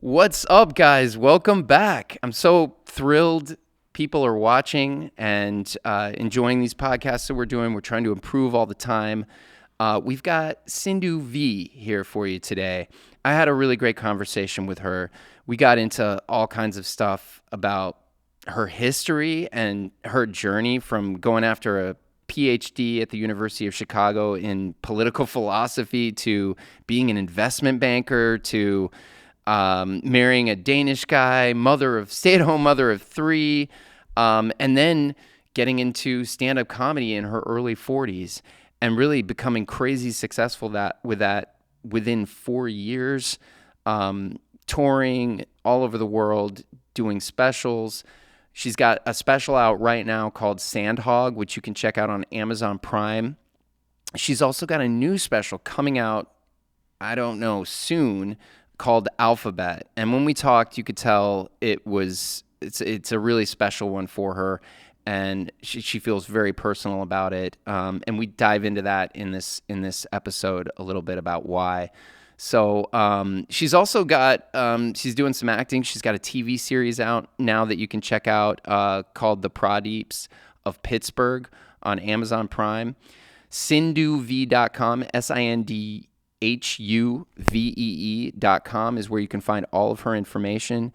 What's up, guys? Welcome back. I'm so thrilled people are watching and enjoying these podcasts that we're doing. We're trying to improve all the time. We've got Sindhu Vee here for you today. I had a really great conversation with her. We got into all kinds of stuff about her history and her journey from going after a PhD at the University of Chicago in political philosophy to being an investment banker to marrying a Danish guy, stay-at-home mother of three, and then getting into stand-up comedy in her early 40s and really becoming crazy successful with that within 4 years, touring all over the world, doing specials. She's got a special out right now called Sandhog, which you can check out on Amazon Prime. She's also got a new special coming out, I don't know, soon, called Alphabet. And when we talked, you could tell it's a really special one for her, and she feels very personal about it. And we dive into that in this episode a little bit about why. So she's also got she's doing some acting. She's got a TV series out now that you can check out called The Pradeeps of Pittsburgh on Amazon Prime. SindhuVee.com, SindhuVee.com is where you can find all of her information.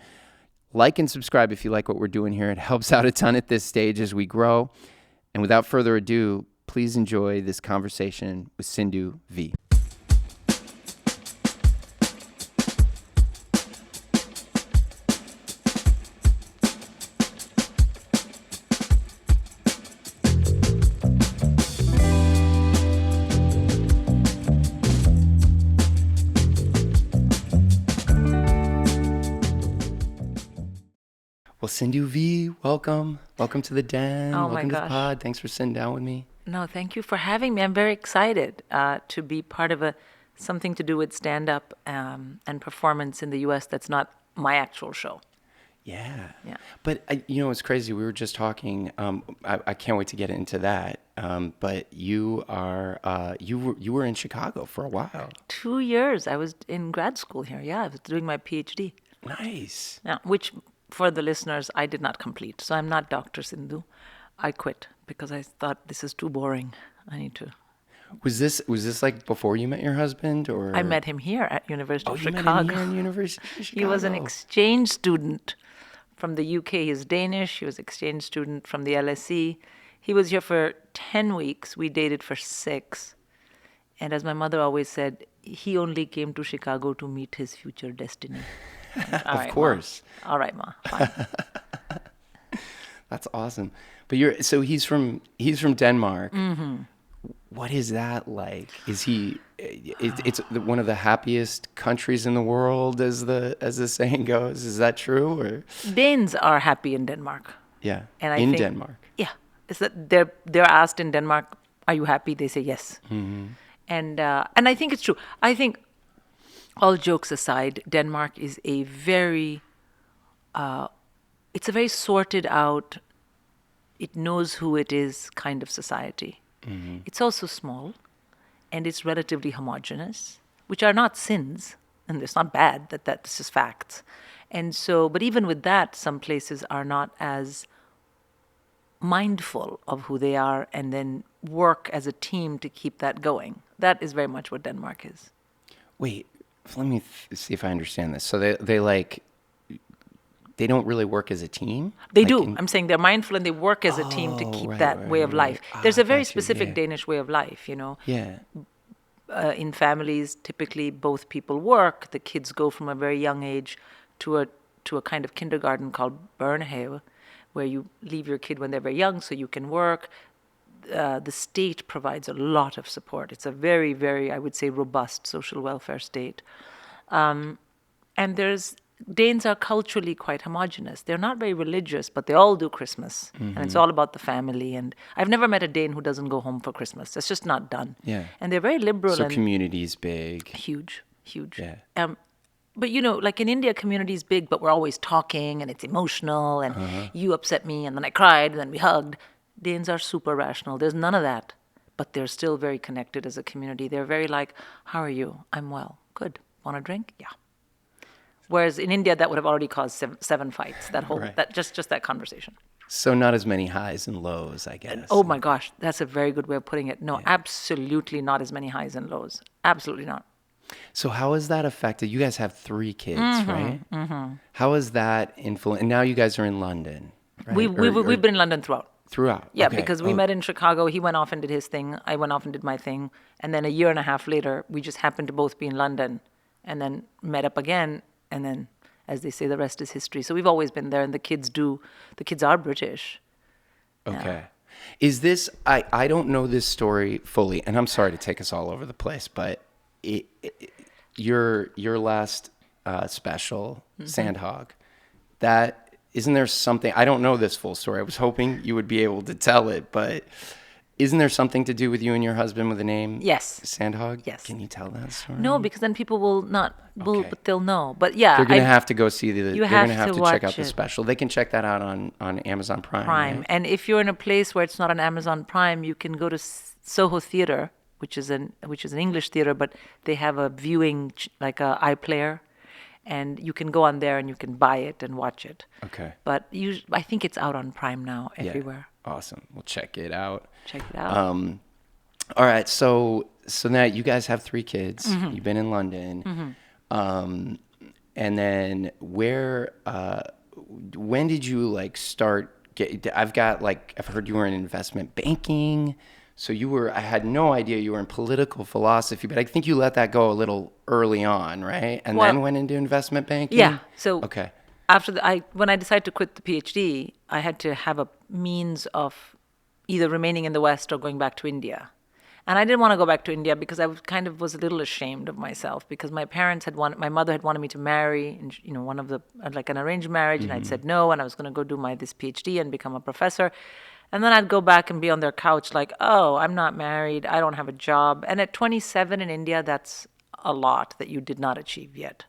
Like and subscribe if you like what we're doing here. It helps out a ton at this stage as we grow. And without further ado, please enjoy this conversation with Sindhu Vee. Well, Sindhu Vee, welcome. Welcome to the den. Oh, welcome my to the gosh. pod. Thanks for sitting down with me. No, thank you for having me. I'm very excited to be part of something to do with stand-up and performance in the U.S. that's not my actual show. Yeah. Yeah. But, it's crazy. We were just talking. I can't wait to get into that. But you were in Chicago for a while. 2 years. I was in grad school here. Yeah, I was doing my PhD. Nice. Yeah, which, for the listeners, I did not complete. So I'm not Dr. Sindhu. I quit because I thought this is too boring. I need to. Was this like before you met your husband, or? I met him here at University of you Chicago. met him here in University of Chicago. He was an exchange student from the UK. He's Danish. He was an exchange student from the LSE. He was here for 10 weeks. We dated for 6. And as my mother always said, he only came to Chicago to meet his future destiny. Of course. Ma. All right, Ma. Fine. That's awesome. But he's from Denmark. Mm-hmm. What is that like? Is he? It's one of the happiest countries in the world, as the saying goes. Is that true? Or Danes are happy in Denmark. yeah, And I in think, Denmark. Yeah, it's that they're asked in Denmark, "Are you happy?" They say yes. Mm-hmm. And I think it's true. I think, all jokes aside, Denmark is a very sorted out, it knows who it is kind of society. Mm-hmm. It's also small, and it's relatively homogenous, which are not sins, and it's not bad, that's just facts. And so, but even with that, some places are not as mindful of who they are and then work as a team to keep that going. That is very much what Denmark is. Wait, let me see if I understand this. So they don't really work as a team? They do. I'm saying they're mindful and they work as a team to keep that way of life. There's a very specific Danish way of life, Yeah. In families, typically both people work. The kids go from a very young age to a kind of kindergarten called børnehave, where you leave your kid when they're very young so you can work. The state provides a lot of support. It's a very, very, I would say, robust social welfare state. And Danes are culturally quite homogenous. They're not very religious, but they all do Christmas. Mm-hmm. And it's all about the family. And I've never met a Dane who doesn't go home for Christmas. That's just not done. Yeah. And they're very liberal. So and community's big. Huge. Yeah. But, like in India, community's big, but we're always talking and it's emotional. And you upset me and then I cried and then we hugged. Danes are super rational. There's none of that. But they're still very connected as a community. They're very like, how are you? I'm well. Good. Want a drink? Yeah. Whereas in India, that would have already caused seven fights. Right. That just that conversation. So not as many highs and lows, I guess. Oh my gosh, that's a very good way of putting it. No, absolutely not as many highs and lows. Absolutely not. So how has that affected? You guys have 3 kids, Mm-hmm, right? How has that influenced? And now you guys are in London, right? We've been in London throughout. Throughout. Yeah, Okay. because we met in Chicago. He went off and did his thing. I went off and did my thing. And then a year and a half later, we just happened to both be in London and then met up again. And then, as they say, the rest is history. So we've always been there. And the kids are British. Okay. Is this, I don't know this story fully, and I'm sorry to take us all over the place, but your last special, Sandhog, that, isn't there something, I don't know this full story. I was hoping you would be able to tell it, but isn't there something to do with you and your husband with the name? Yes. Sandhog? Yes. Can you tell that story? No, because then people will not, Okay. but they'll know. But yeah. They're going to have to go see they're going have to have to to check watch out the it. special. They can check that out on Amazon Prime. Prime. Right? And if you're in a place where it's not on Amazon Prime, you can go to Soho Theatre, which is an English theater, but they have a viewing like a iPlayer, and you can go on there and you can buy it and watch it. Okay. But I think it's out on Prime now everywhere. Yeah. Awesome. We'll check it out. Check it out. All right. So now you guys have 3 kids. Mm-hmm. You've been in London. And then when did you like start I've heard you were in investment banking. So I had no idea you were in political philosophy, but I think you let that go a little early on, right? And then went into investment banking? Yeah. So okay. after when I decided to quit the PhD, I had to have a means of either remaining in the West or going back to India. And I didn't want to go back to India because I was a little ashamed of myself, because my mother had wanted me to marry, and one of the like an arranged marriage, and I'd said no, and I was going to go do this PhD and become a professor. And then I'd go back and be on their couch like, oh, I'm not married, I don't have a job. And at 27 in India, that's a lot that you did not achieve yet.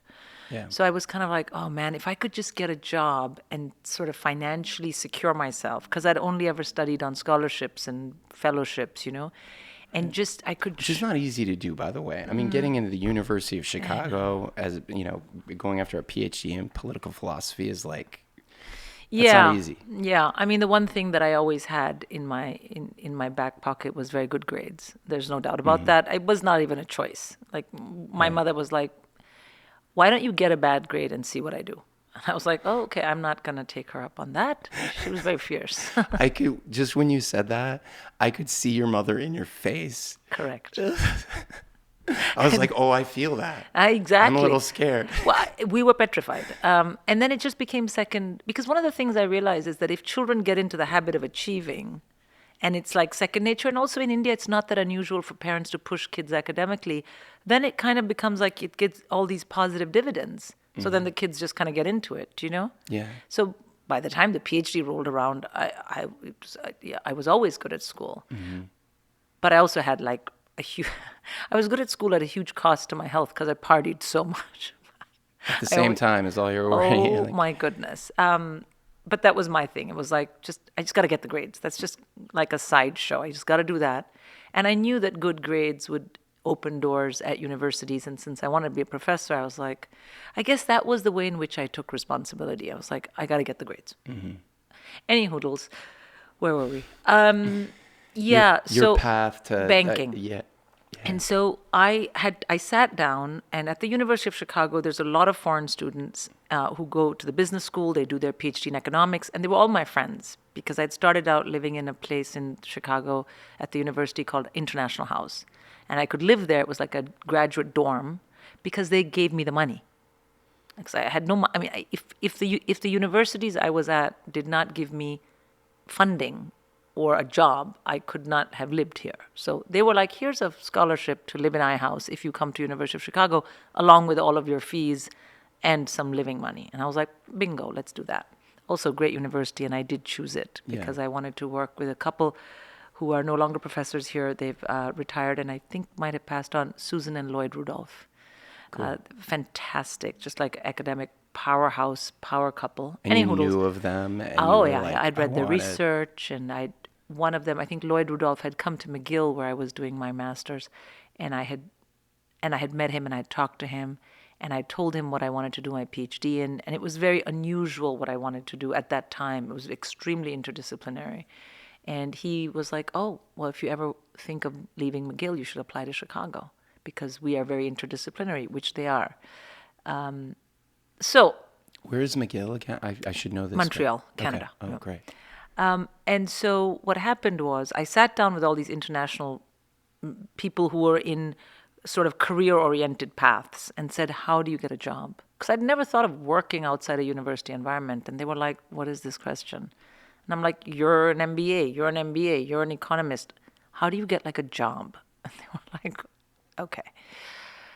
Yeah. So I was kind of like, oh man, if I could just get a job and sort of financially secure myself, because I'd only ever studied on scholarships and fellowships, and just I could. Which is not easy to do, by the way. I mean, getting into the University of Chicago as going after a PhD in political philosophy is like. That's not easy. Yeah. I mean, the one thing that I always had in my back pocket was very good grades. There's no doubt about that. It was not even a choice. Like my mother was like, why don't you get a bad grade and see what I do? And I was like, oh, okay, I'm not going to take her up on that. She was very fierce. I could, just when you said that, I could see your mother in your face. Correct. I was like, oh, I feel that. Exactly. I'm a little scared. Well, we were petrified. And then it just became second, because one of the things I realized is that if children get into the habit of achieving, and it's like second nature, and also in India, it's not that unusual for parents to push kids academically, then it kind of becomes like it gets all these positive dividends. So then the kids just kind of get into it, Yeah. So by the time the PhD rolled around, I was always good at school. But I also had like I was good at school at a huge cost to my health because I partied so much. At the same time as all your work. Oh my goodness. But that was my thing. It was like, I just got to get the grades. That's just like a sideshow. I just got to do that. And I knew that good grades would open doors at universities. And since I wanted to be a professor, I was like, I guess that was the way in which I took responsibility. I was like, I got to get the grades. Any hoodles. Where were we? Yeah. Your path to banking. Yeah. And so I sat down, and at the University of Chicago, there's a lot of foreign students who go to the business school. They do their PhD in economics, and they were all my friends because I'd started out living in a place in Chicago at the university called International House. And I could live there. It was like a graduate dorm because they gave me the money. Because I had no, I mean, if the universities I was at did not give me funding or a job, I could not have lived here. So they were like, here's a scholarship to live in our house if you come to University of Chicago, along with all of your fees and some living money. And I was like, bingo, let's do that. Also, great university, and I did choose it because I wanted to work with a couple who are no longer professors here. They've retired, and I think might have passed on, Susan and Lloyd Rudolph. Cool. Fantastic, just like academic powerhouse, power couple. And you knew of them? And I'd read their research, and one of them, I think Lloyd Rudolph, had come to McGill where I was doing my master's, and I had met him and I had talked to him, And I told him what I wanted to do my PhD in, and it was very unusual what I wanted to do at that time. It was extremely interdisciplinary. And he was like, oh, well, if you ever think of leaving McGill, you should apply to Chicago because we are very interdisciplinary, which they are. So Where is McGill again? I should know this. Montreal, but... Canada. Okay. Oh, great. And so what happened was I sat down with all these international people who were in sort of career-oriented paths and said, how do you get a job? Because I'd never thought of working outside a university environment. And they were like, what is this question? And I'm like, you're an MBA, you're an MBA, you're an economist. How do you get like a job? And they were like, okay.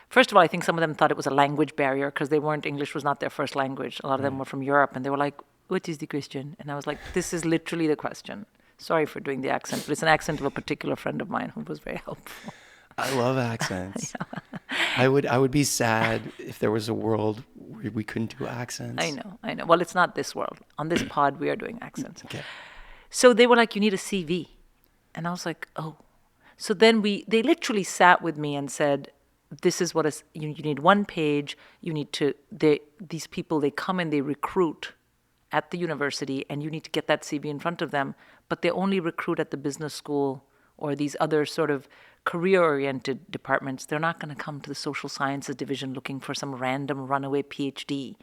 First of all, I think some of them thought it was a language barrier because English was not their first language. A lot of them were from Europe and they were like, what is the question? And I was like, this is literally the question. Sorry for doing the accent, but it's an accent of a particular friend of mine who was very helpful. I love accents. I would be sad if there was a world where we couldn't do accents. I know. Well, it's not this world. On this pod, we are doing accents. Okay. So they were like, you need a CV. And I was like, oh. So then they literally sat with me and said, this is what you need 1 page. You need to, these people, they come and they recruit at the university and you need to get that CV in front of them, but they only recruit at the business school or these other sort of career-oriented departments. They're not going to come to the social sciences division looking for some random runaway PhD.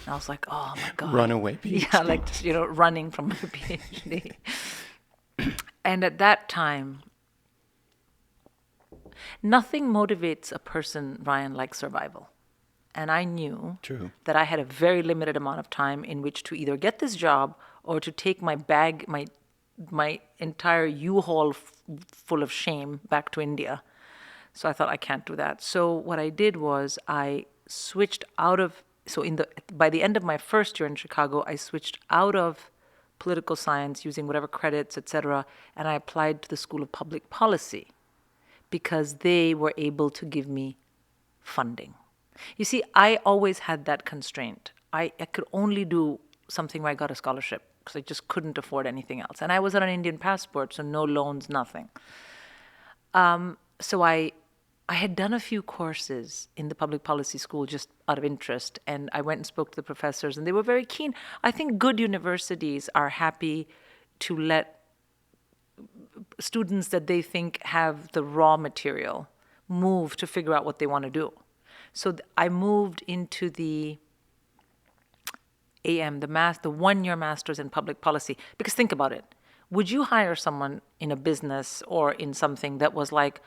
And I was like, oh my God. Runaway PhD. Yeah, like, running from a PhD. And at that time, nothing motivates a person, Ryan, like survival. And I knew that I had a very limited amount of time in which to either get this job or to take my bag, my entire U-Haul full of shame back to India. So I thought, I can't do that. So what I did was I switched out of, by the end of my first year in Chicago, I switched out of political science using whatever credits, etc., and I applied to the School of Public Policy because they were able to give me funding. You see, I always had that constraint. I could only do something where I got a scholarship because I just couldn't afford anything else. And I was on an Indian passport, so no loans, nothing. So I had done a few courses in the public policy school just out of interest, and I went and spoke to the professors, and they were very keen. I think good universities are happy to let students that they think have the raw material move to figure out what they want to do. So I moved into the AM, the 1-year master's in public policy. Because think about it. Would you hire someone in a business or in something that was like,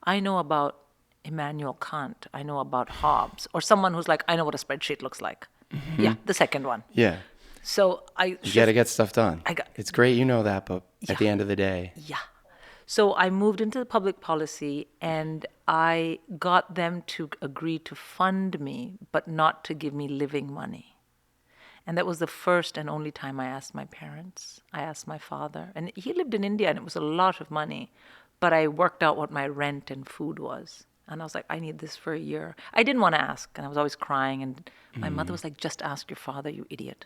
I know about Immanuel Kant, I know about Hobbes, or someone who's like, I know what a spreadsheet looks like. Mm-hmm. Yeah, the second one. Yeah. So you got to get stuff done. It's great you know that, but at the end of the day. Yeah. So I moved into the public policy and I got them to agree to fund me, but not to give me living money. And that was the first and only time I asked my parents. I asked my father. And he lived in India and it was a lot of money. But I worked out what my rent and food was. And I was like, I need this for a year. I didn't want to ask. And I was always crying. And my mother was like, just ask your father, you idiot.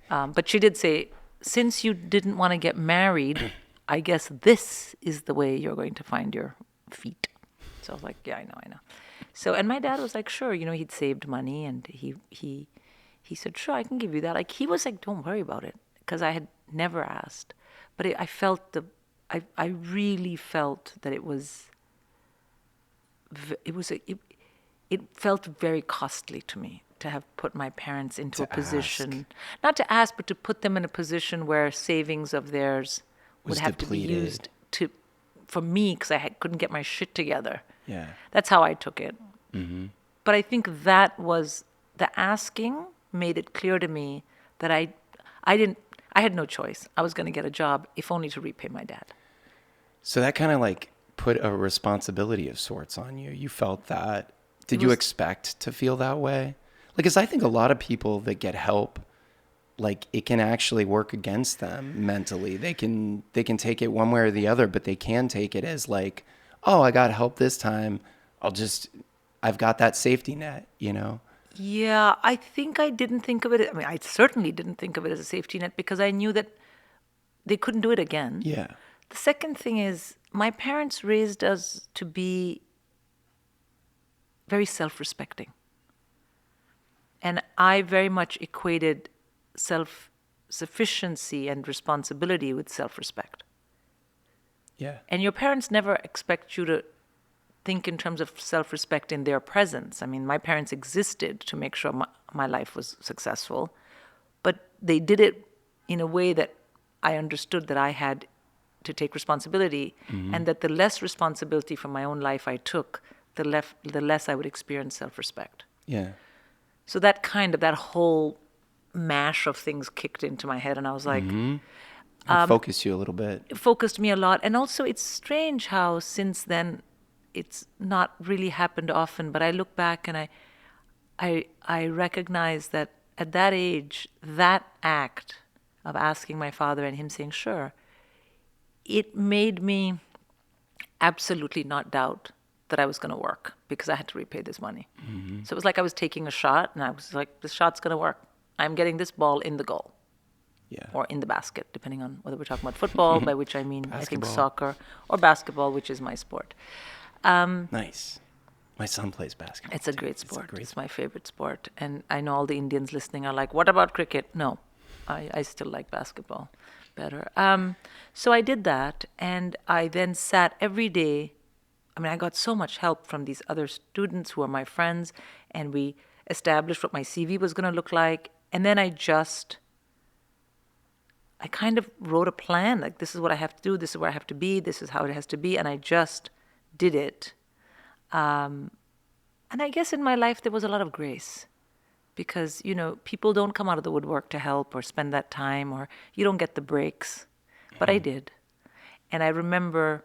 But she did say, since you didn't want to get married, I guess this is the way you're going to find your feet. So I was like, yeah, I know. So, and my dad was like, sure, he'd saved money and he said, sure, I can give you that. Like, he was like, don't worry about it, because I had never asked. But I really felt that it felt very costly to me to have put my parents into a position, not to ask, but to put them in a position where savings of theirs would have depleted. To be used for me because I couldn't get my shit together. Yeah. That's how I took it. Mm-hmm. But I think that was the asking made it clear to me that I had no choice. I was going to get a job, if only to repay my dad. So that kind of like put a responsibility of sorts on you. You felt that. Did you expect to feel that way? Like, because I think a lot of people that get help, like, it can actually work against them mentally. They can take it one way or the other, but they can take it as like, oh, I got help this time. I've got that safety net, Yeah, I think I didn't think of it. I mean, I certainly didn't think of it as a safety net because I knew that they couldn't do it again. Yeah. The second thing is my parents raised us to be very self-respecting. And I very much equated self-sufficiency and responsibility with self-respect. Yeah. And your parents never expect you to think in terms of self-respect in their presence. I mean, my parents existed to make sure my life was successful, but they did it in a way that I understood that I had to take responsibility, and that the less responsibility for my own life I took, the less I would experience self-respect. Yeah. So that whole mash of things kicked into my head, and I was like, Focus you a little bit. it focused me a lot. And also, it's strange how since then it's not really happened often, but I look back and I recognize that at that age, that act of asking my father and him saying sure, it made me absolutely not doubt that I was going to work, because I had to repay this money. So it was like I was taking a shot, and I was like, this shot's going to work. I'm getting this ball in the goal. Yeah. Or in the basket, depending on whether we're talking about football, by which I mean I think Basketball. soccer, or basketball, which is my sport. Nice. My son plays basketball. It's a too. great sport. great It's my favorite sport. And I know all the Indians listening are like, what about cricket? No, I still like basketball better. So I did that, and I then sat every day. I mean, I got so much help from these other students who are my friends, and we established what my CV was going to look like. And then I kind of wrote a plan, like, this is what I have to do, this is where I have to be, this is how it has to be, and I just did it. And I guess in my life there was a lot of grace, because, people don't come out of the woodwork to help or spend that time, or you don't get the breaks, but I did. And I remember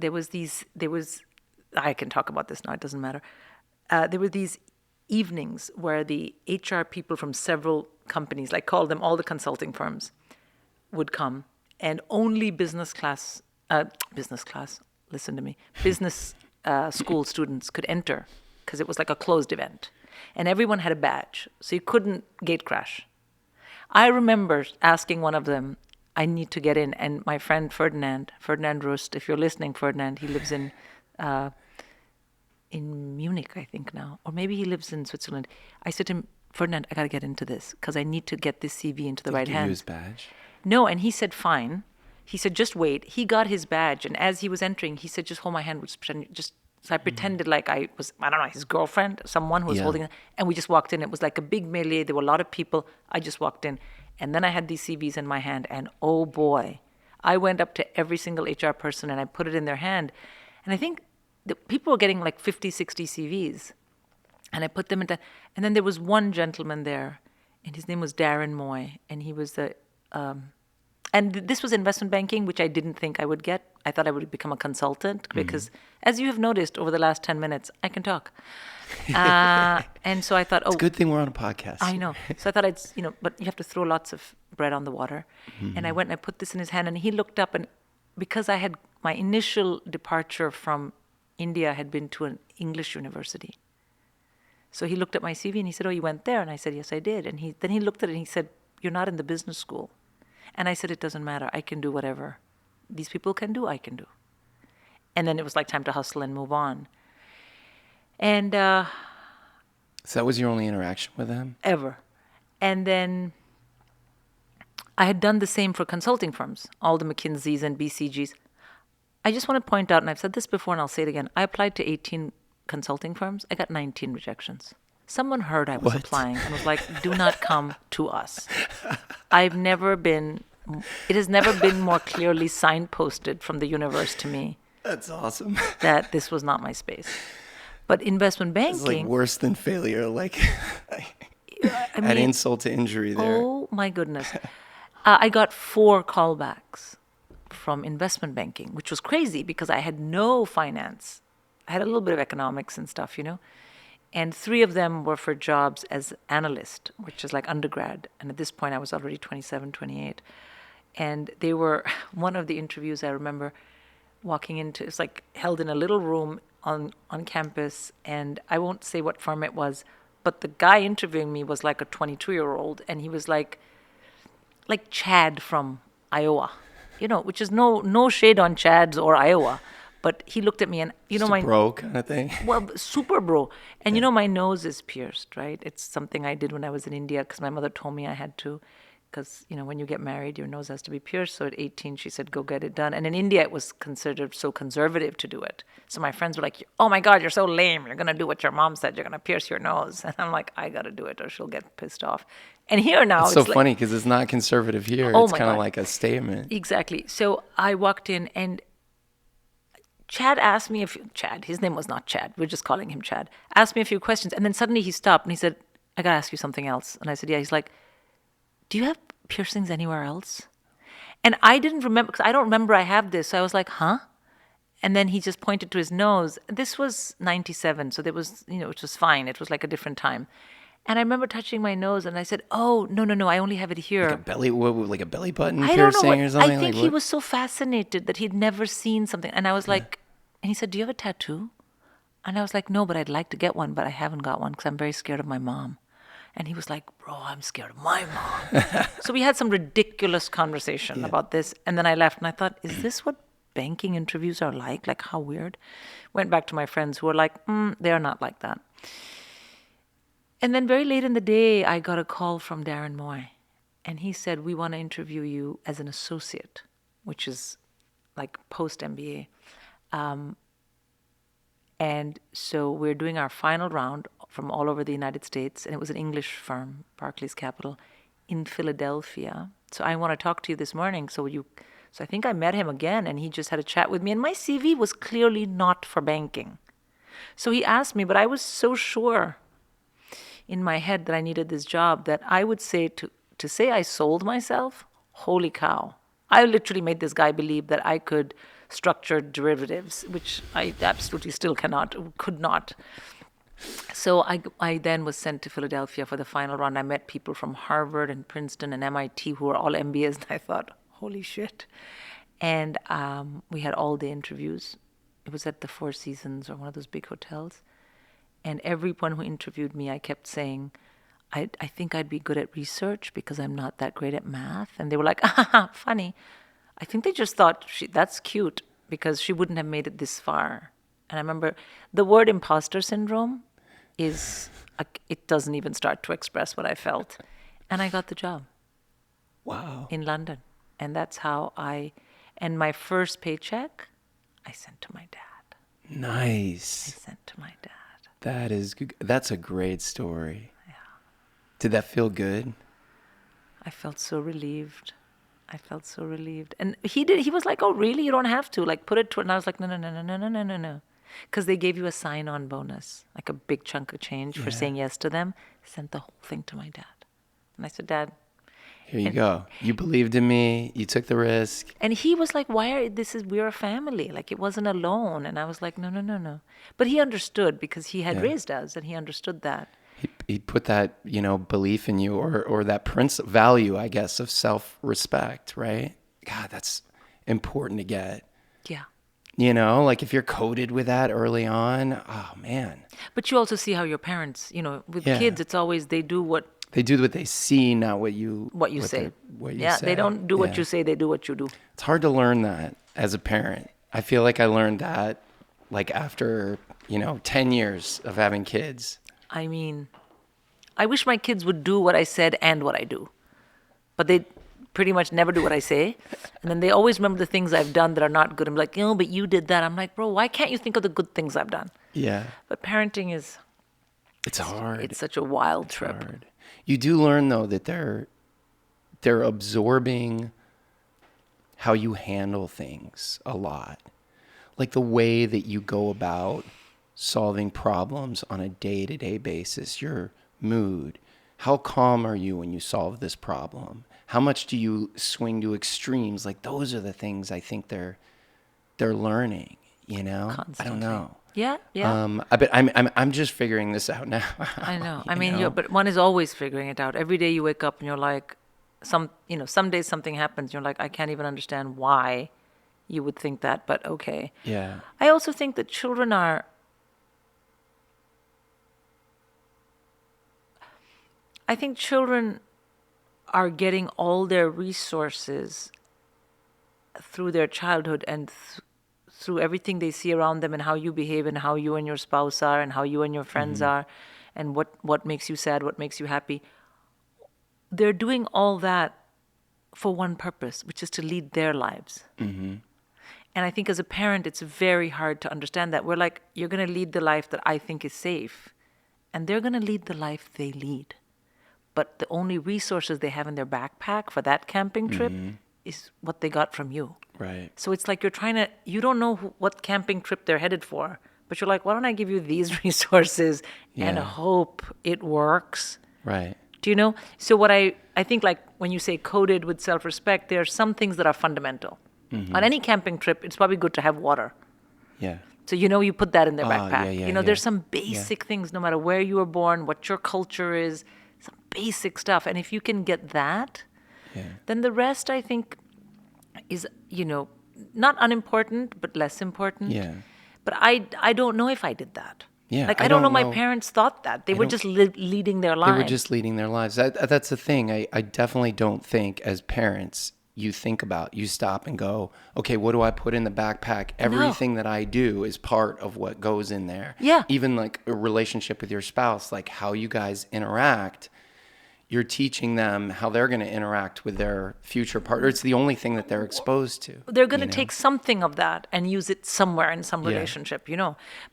I can talk about this now, it doesn't matter. There were these evenings where the HR people from several companies, like call them all the consulting firms, would come, and only business school students could enter, because it was like a closed event. And everyone had a badge, so you couldn't gate crash. I remember asking one of them, I need to get in, and my friend Ferdinand Rust, if you're listening, Ferdinand, he lives in Munich, I think now, or maybe he lives in Switzerland. I said to him, Ferdinand, I got to get into this, because I need to get this CV into the right Did you hands. use badge? No, and he said, fine. He said, just wait. He got his badge, and as he was entering, he said, just hold my hand. So I pretended like I was, I don't know, his girlfriend, someone who was holding it, and we just walked in. It was like a big melee. There were a lot of people. I just walked in, and then I had these CVs in my hand, and oh boy, I went up to every single HR person, and I put it in their hand, and I think the people were getting like 50, 60 CVs, and I put them into, and then there was one gentleman there, and his name was Darren Moy, and he was and this was investment banking, which I didn't think I would get. I thought I would become a consultant, because, as you have noticed over the last 10 minutes, I can talk. And so I thought, It's a good thing we're on a podcast. I know. So I thought but you have to throw lots of bread on the water. And I went and I put this in his hand, and he looked up, and because I had, my initial departure from India had been to an English university. So he looked at my CV and he said, oh, you went there? And I said, yes, I did. And then he looked at it and he said, you're not in the business school. And I said, it doesn't matter. I can do whatever these people can do, I can do. And then it was like time to hustle and move on. And So that was your only interaction with him? ever. And then I had done the same for consulting firms, all the McKinseys and BCGs. I just want to point out, and I've said this before and I'll say it again, I applied to 18 consulting firms. I got 19 rejections. Someone heard I was applying and was like, do not come to us. It has never been more clearly signposted from the universe to me. That's awesome. That this was not my space. But investment banking... It's like worse than failure. Like, I add insult to injury there. Oh, my goodness. I got 4 callbacks from investment banking, which was crazy because I had no finance. I had a little bit of economics and stuff, And 3 of them were for jobs as analyst, which is like undergrad. And at this point, I was already 27, 28. And they were, one of the interviews I remember walking into, it's like held in a little room on campus. And I won't say what firm it was, but the guy interviewing me was like a 22-year-old. And he was like Chad from Iowa, which is no shade on Chads or Iowa. But he looked at me and, Just a bro kind of thing. well, super bro. And my nose is pierced, right? It's something I did when I was in India because my mother told me I had to. Because, when you get married, your nose has to be pierced. So at 18, she said, go get it done. And in India, it was considered so conservative to do it. So my friends were like, oh my God, you're so lame. You're going to do what your mom said. You're going to pierce your nose. And I'm like, I got to do it or she'll get pissed off. And here now, It's so funny because it's not conservative here. Oh it's my kind of God. like a statement. Exactly. So I walked in and Chad asked me his name was not Chad. We're just calling him Chad. Asked me a few questions. And then suddenly he stopped and he said, I got to ask you something else. And I said, yeah. He's like, do you have piercings anywhere else? And I didn't remember, because I don't remember I have this. So I was like, huh? And then he just pointed to his nose. This was 97. So there was, it was fine. It was like a different time. And I remember touching my nose and I said, oh, no, I only have it here. Like a belly button I don't know piercing or something? I think he was so fascinated that he'd never seen something. And I was like, and he said, do you have a tattoo? And I was like, no, but I'd like to get one, but I haven't got one because I'm very scared of my mom. And he was like, bro, I'm scared of my mom. So we had some ridiculous conversation about this. And then I left and I thought, is this what banking interviews are like? Like, how weird. Went back to my friends who were like, they're not like that. And then very late in the day, I got a call from Darren Moy. And he said, we want to interview you as an associate, which is like post-MBA. And so we're doing our final round from all over the United States. And it was an English firm, Barclays Capital, in Philadelphia. So I want to talk to you this morning. So I think I met him again and he just had a chat with me. And my CV was clearly not for banking. So he asked me, but I was so sure in my head that I needed this job that I would say to say I sold myself, holy cow. I literally made this guy believe that I could structure derivatives, which I absolutely still could not. So I then was sent to Philadelphia for the final round. I met people from Harvard and Princeton and MIT who were all MBAs. And I thought, holy shit. And we had all-day interviews. It was at the Four Seasons or one of those big hotels. And everyone who interviewed me, I kept saying, I think I'd be good at research because I'm not that great at math. And they were like, funny. I think they just thought, that's cute because she wouldn't have made it this far. And I remember the word imposter syndrome it doesn't even start to express what I felt. And I got the job. Wow. In London. And that's how and my first paycheck, I sent to my dad. Nice. I sent to my dad. That's a great story. Yeah. Did that feel good? I felt so relieved. And he was like, oh, really? You don't have to. Like, put it to it. And I was like, no. Because they gave you a sign-on bonus, like a big chunk of change for saying yes to them. Sent the whole thing to my dad. And I said, Dad. Here you go. You believed in me. You took the risk. And he was like, we're a family. Like, it wasn't a loan. And I was like, no. But he understood because he had raised us and he understood that. He put that, belief in you or that value, I guess, of self-respect, right? God, that's important to get. Yeah. Like if you're coded with that early on, oh man. But you also see how your parents, with kids, it's always they do what they see, not what you say. What you say. say. They don't do what you say, they do what you do. It's hard to learn that as a parent. I feel like I learned that like after, 10 years of having kids. I mean, I wish my kids would do what I said and what I do. But they pretty much never do what I say. And then they always remember the things I've done that are not good. I'm like, but you did that. I'm like, bro, why can't you think of the good things I've done? Yeah. But parenting it's hard. It's such a wild trip. Hard. You do learn, though, that they're absorbing how you handle things a lot. Like the way that you go about solving problems on a day-to-day basis, your mood. How calm are you when you solve this problem? How much do you swing to extremes? Like those are the things I think they're learning, Constantly. I don't know. Yeah. But I'm just figuring this out now. I know. But one is always figuring it out. Every day you wake up and you're like, some days something happens. You're like, I can't even understand why you would think that, but okay. Yeah. I also think that children are. I think children are getting all their resources through their childhood and through everything they see around them and how you behave and how you and your spouse are and how you and your friends are and what makes you sad, what makes you happy. They're doing all that for one purpose, which is to lead their lives. And I think as a parent, it's very hard to understand that. We're like, you're going to lead the life that I think is safe. And they're going to lead the life they lead. But the only resources they have in their backpack for that camping trip is what they got from you. Right. So it's like you don't know what camping trip they're headed for. But you're like, why don't I give you these resources and hope it works? Right. Do you know? So what I think, like when you say coded with self-respect, there are some things that are fundamental. On any camping trip, it's probably good to have water. Yeah. So you put that in their backpack. Yeah, there's some basic things, no matter where you were born, what your culture is, some basic stuff. And if you can get that, then the rest, I think, is, not unimportant, but less important. Yeah. But I don't know if I did that. Yeah, Like, I don't know my parents thought that. They were just leading their lives. They were just leading their lives. That's the thing. I definitely don't think as parents you stop and go, okay, what do I put in the backpack? Everything that I do is part of what goes in there. Yeah. Even like a relationship with your spouse, like how you guys interact, you're teaching them how they're going to interact with their future partner. It's the only thing that they're exposed to. They're going to take something of that and use it somewhere in some relationship,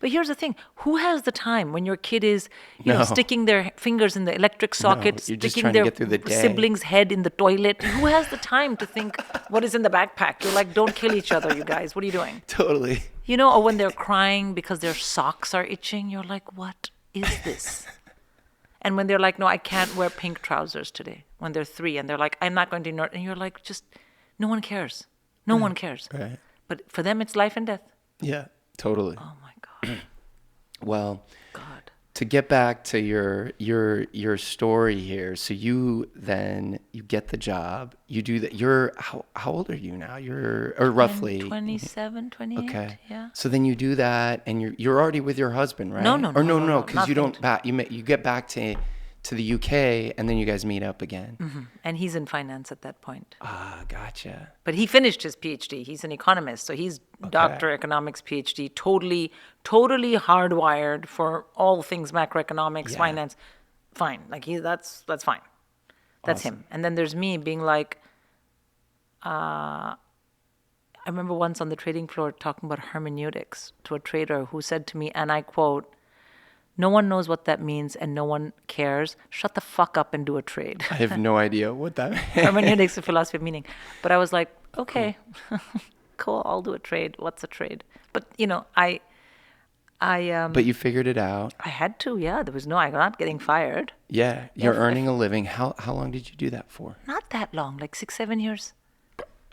But here's the thing. Who has the time when your kid is, sticking their fingers in the electric socket, you're just sticking trying to their get through the day. sibling's head in the toilet? Who has the time to think what is in the backpack? You're like, don't kill each other, you guys. What are you doing? Totally. Or when they're crying because their socks are itching, you're like, what is this? And when they're like, no, I can't wear pink trousers today, when they're 3, and they're like, I'm not going to ignore it. And you're like, just, no one cares. No one cares. Right. But for them, it's life and death. Yeah, totally. Oh, my God. Well, God. to get back to your story here, so you get the job, you do that. How old are you now? Or roughly 27, 28. Okay. Yeah. So then you do that, and you're already with your husband, right? No, because you don't you get back to the UK, and then you guys meet up again. Mm-hmm. And he's in finance at that point. Ah, gotcha. But he finished his PhD. He's an economist, so he's doctor economics PhD, totally hardwired for all things macroeconomics, finance. Fine, like that's fine. That's him. And then there's me being like, I remember once on the trading floor talking about hermeneutics to a trader who said to me, and I quote, "No one knows what that means and no one cares. Shut the fuck up and do a trade." I have no idea what that means. Hermeneutics, the philosophy of meaning. But I was like, okay, cool, I'll do a trade. What's a trade? But, But you figured it out. I had to, yeah. I'm not getting fired. Yeah, you're earning a living. How long did you do that for? Not that long, like 6-7 years.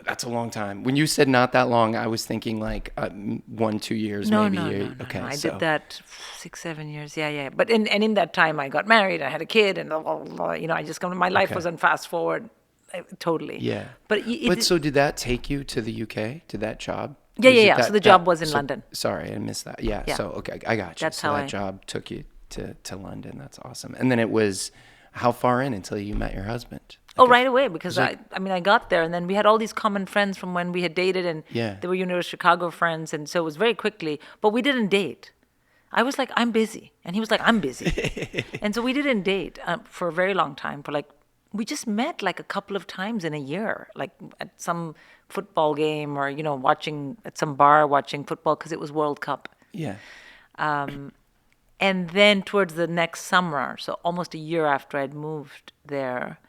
That's a long time. When you said not that long, I was thinking like 1-2 years, maybe. No. Okay, I did that 6-7 years. Yeah. But in that time, I got married. I had a kid, and I just my life was on fast forward, totally. Yeah. But so did that take you to the UK, to that job? Yeah. So the job was in London. Sorry, I missed that. Yeah. So okay, I got you. That's so how that job took you to London. That's awesome. And then it was how far in until you met your husband? Right away, because I got there, and then we had all these common friends from when we had dated, and they were University of Chicago friends, and so it was very quickly. But we didn't date. I was like, I'm busy, and he was like, I'm busy, and so we didn't date for a very long time. We just met like a couple of times in a year, like at some football game or watching at some bar watching football because it was World Cup. Yeah. And then towards the next summer, so almost a year after I'd moved there,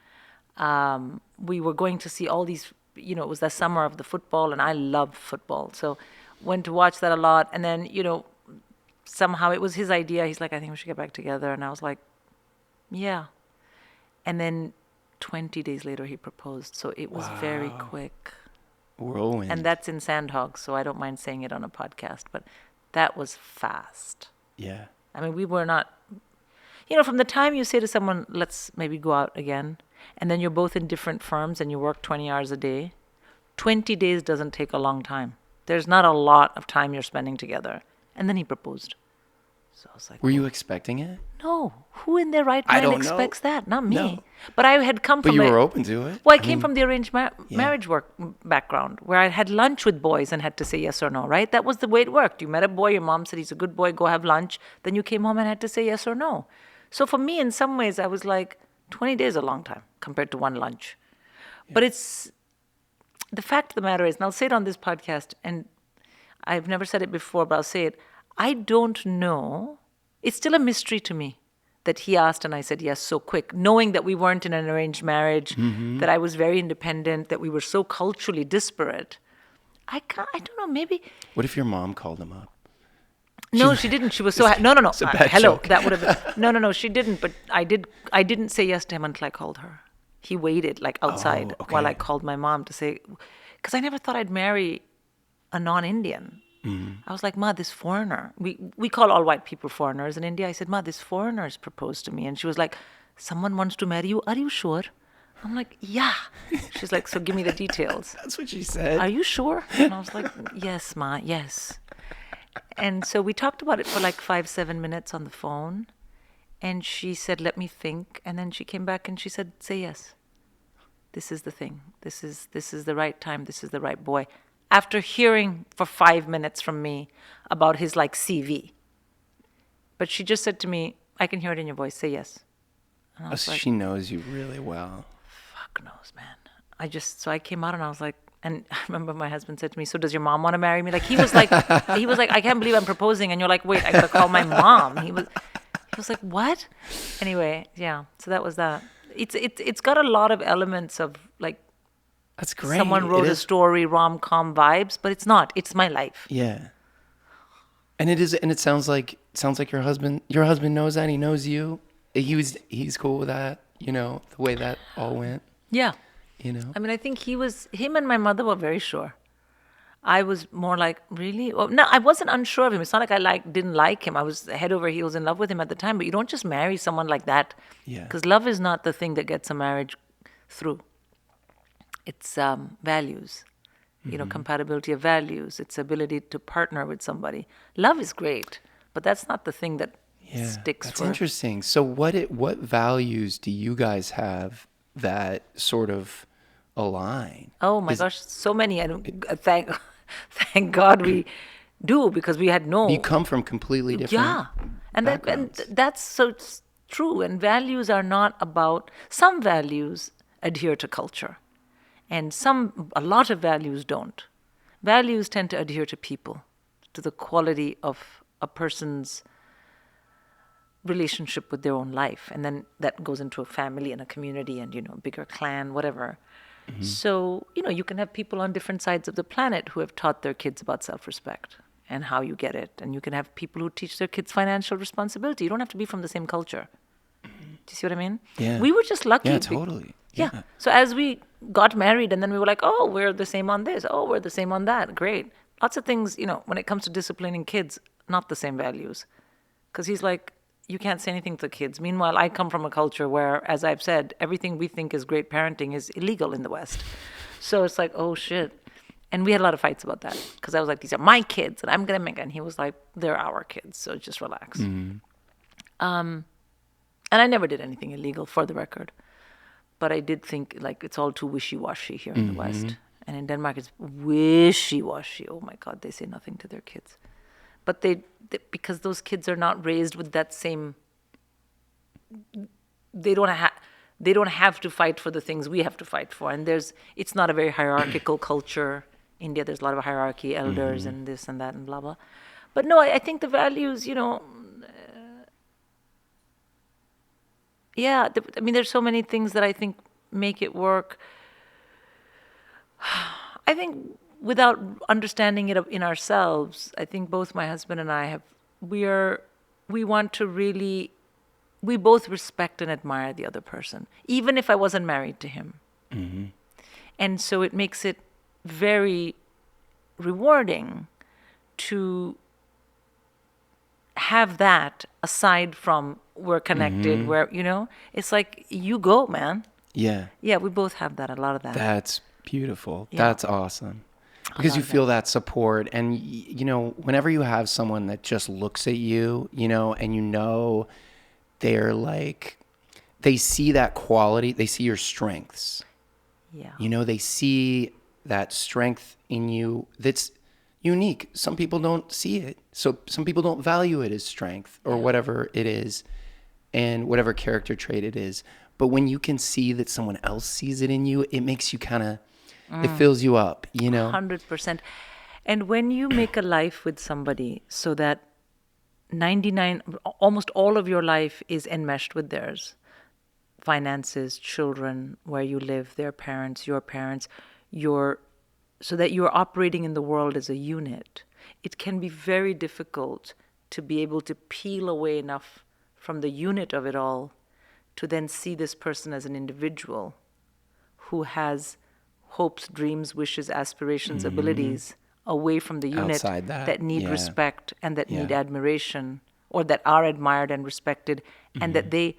we were going to see all these, it was the summer of the football, and I love football. So went to watch that a lot. And then, somehow it was his idea. He's like, I think we should get back together. And I was like, yeah. And then 20 days later, he proposed. So it was very quick. Whirlwind. And that's in Sandhog, so I don't mind saying it on a podcast. But that was fast. Yeah. I mean, we were not, from the time you say to someone, let's maybe go out again, and then you're both in different firms and you work 20 hours a day, 20 days doesn't take a long time. There's not a lot of time you're spending together. And then he proposed. So I was like, Were you expecting it? no, who in their right I mind don't expects know. that? Not me. No. But I had come But from you were open to it. well, I came from the arranged yeah. marriage background where I had lunch with boys and had to say yes or no, right? That was the way it worked. You met a boy, your mom said he's a good boy, go have lunch. Then you came home and had to say yes or no. So for me, in some ways, I was like, 20 days is a long time compared to one lunch. But it's the fact of the matter is, and I'll say it on this podcast, and I've never said it before, but I'll say it. I don't know. It's still a mystery to me that he asked and I said yes so quick, knowing that we weren't in an arranged marriage, that I was very independent, that we were so culturally disparate. I don't know, maybe. What if your mom called him up? No, she didn't. She was so no. It's a bad Hello, joke. that would have been no. She didn't. But I did. I didn't say yes to him until I called her. He waited like outside okay. while I called my mom to say, because I never thought I'd marry a non-Indian. I was like, Ma, this foreigner. We call all white people foreigners in India. I said, Ma, this foreigner's proposed to me, and she was like, someone wants to marry you. Are you sure? I'm like, yeah. She's like, so give me the details. That's what she said. Are you sure? And I was like, yes, Ma, yes. And so we talked about it for like 5-7 minutes on the phone. And she said, let me think. And then she came back and she said, say yes. This is the thing. This is the right time. This is the right boy. After hearing for 5 minutes from me about his like CV. But she just said to me, I can hear it in your voice. Say yes. And I was like, she knows you really well. fuck knows, man. So I came out and I was like, and I remember my husband said to me, so does your mom want to marry me? Like he was like, I can't believe I'm proposing. And you're like, wait, I gotta call my mom. He was like, what? Anyway, yeah. So that was that. It's got a lot of elements of like, That's great. someone wrote a story, rom-com vibes, but it's not. It's my life. Yeah. And it sounds like your husband knows that. He knows you. He's cool with that, the way that all went. Yeah. I mean, I think him and my mother were very sure. I was more like, really? Well, no, I wasn't unsure of him. It's not like I didn't like him. I was head over heels in love with him at the time. But you don't just marry someone like that. Yeah. Because love is not the thing that gets a marriage through. It's values, compatibility of values. It's ability to partner with somebody. Love is great, but that's not the thing that sticks. That's interesting. So what values do you guys have that sort of align? Oh my gosh, so many. And thank God we do, because we had no. You come from completely different. And that's so it's true. And values are not about. Some values adhere to culture. And a lot of values don't. Values tend to adhere to people, to the quality of a person's relationship with their own life. And then that goes into a family and a community and, a bigger clan, whatever. Mm-hmm. So, you can have people on different sides of the planet who have taught their kids about self-respect and how you get it. And you can have people who teach their kids financial responsibility. You don't have to be from the same culture. Do you see what I mean? Yeah. We were just lucky. Yeah, totally. Yeah. So as we got married and then we were like, oh, we're the same on this. Oh, we're the same on that. Great. Lots of things, when it comes to disciplining kids, not the same values. Because he's like, you can't say anything to kids. Meanwhile, I come from a culture where, as I've said, everything we think is great parenting is illegal in the West. So it's like, oh, shit. And we had a lot of fights about that. Because I was like, these are my kids and I'm going to make it. And he was like, they're our kids. So just relax. Mm-hmm. And I never did anything illegal, for the record. But I did think, like, it's all too wishy-washy here in the West. And in Denmark, it's wishy-washy. Oh, my God, they say nothing to their kids. But because those kids are not raised with that same... They don't have to fight for the things we have to fight for. And it's not a very hierarchical culture. India, there's a lot of hierarchy, elders and this and that and blah, blah. But no, I think the values, there's so many things that I think make it work. I think without understanding it in ourselves, I think both my husband and I we both respect and admire the other person, even if I wasn't married to him. Mm-hmm. And so it makes it very rewarding to have that aside from we're connected, where, it's like, you go, man. Yeah. Yeah, we both have that, a lot of that. That's beautiful. Yeah. That's awesome. Because you feel that support. And, whenever you have someone that just looks at you, and they're like, they see that quality, they see your strengths. Yeah. They see that strength in you that's unique. Some people don't see it. So some people don't value it as strength or whatever it is and whatever character trait it is. But when you can see that someone else sees it in you, it makes you it fills you up, 100%. And when you make a life with somebody so that almost all of your life is enmeshed with theirs, finances, children, where you live, their parents, your parents, so that you're operating in the world as a unit, it can be very difficult to be able to peel away enough from the unit of it all to then see this person as an individual who has hopes, dreams, wishes, aspirations, abilities away from the unit Outside that, need yeah. respect and that need admiration, or that are admired and respected, and that they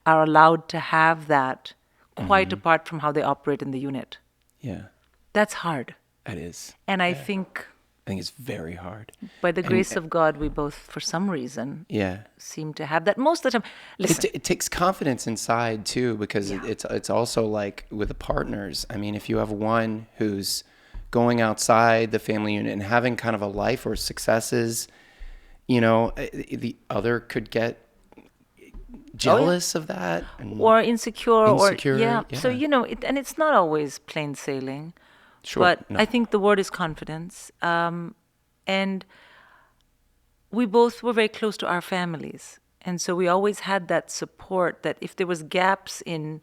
are allowed to have that quite apart from how they operate in the unit. Yeah. That's hard. It is. And I think it's very hard. by the grace of God, we both, for some reason, Yeah. seem to have that most of the time. Listen, It takes confidence inside too, because it's also like with the partners. I mean, if you have one who's going outside the family unit and having kind of a life or successes, the other could get jealous of that, or insecure, Insecure, or yeah. So and it's not always plain sailing. Sure, But no. I think the word is confidence. And we both were very close to our families. And so we always had that support that if there was gaps in,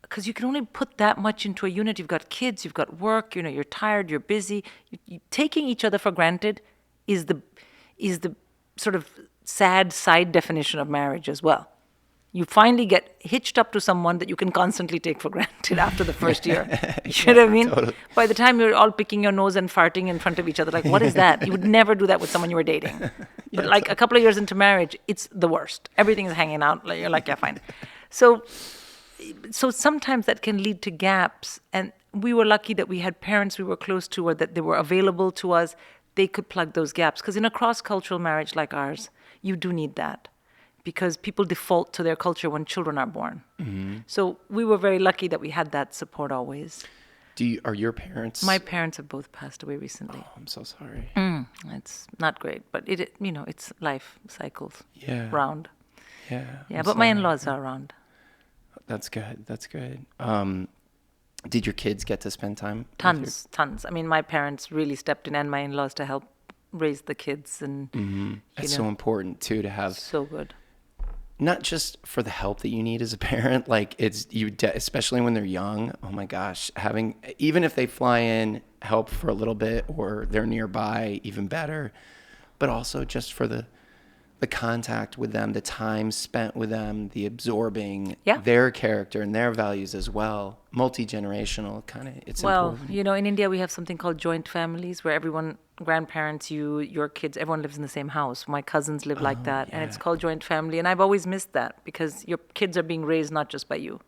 because you can only put that much into a unit. You've got kids, you've got work, you're tired, you're busy. Taking each other for granted is the sort of sad side definition of marriage as well. You finally get hitched up to someone that you can constantly take for granted after the first year. You know what I mean? Totally. By the time you're all picking your nose and farting in front of each other, like, what is that? You would never do that with someone you were dating. But like a couple of years into marriage, it's the worst. Everything is hanging out. Like, you're like, yeah, fine. So sometimes that can lead to gaps. And we were lucky that we had parents we were close to, or that they were available to us. They could plug those gaps. Because in a cross-cultural marriage like ours, you do need that. Because people default to their culture when children are born. So we were very lucky that we had that support always. Are your parents? My parents have both passed away recently. Oh, I'm so sorry. It's not great, but it's life cycles round. Yeah. Yeah, I'm but my sorry. in-laws are around. That's good. Did your kids get to spend time? Tons. I mean, my parents really stepped in, and my in-laws, to help raise the kids, and It's so important too to have. so good. Not just for the help that you need as a parent, like especially when they're young. Oh my gosh, even if they fly in, help for a little bit, or they're nearby, even better. But also just for the contact with them, the time spent with them, the absorbing their character and their values as well. Multi-generational kind of. It's important. In India we have something called joint families, where everyone, grandparents, your kids, everyone lives in the same house. My cousins live like that, and it's called joint family. And I've always missed that, because your kids are being raised not just by you,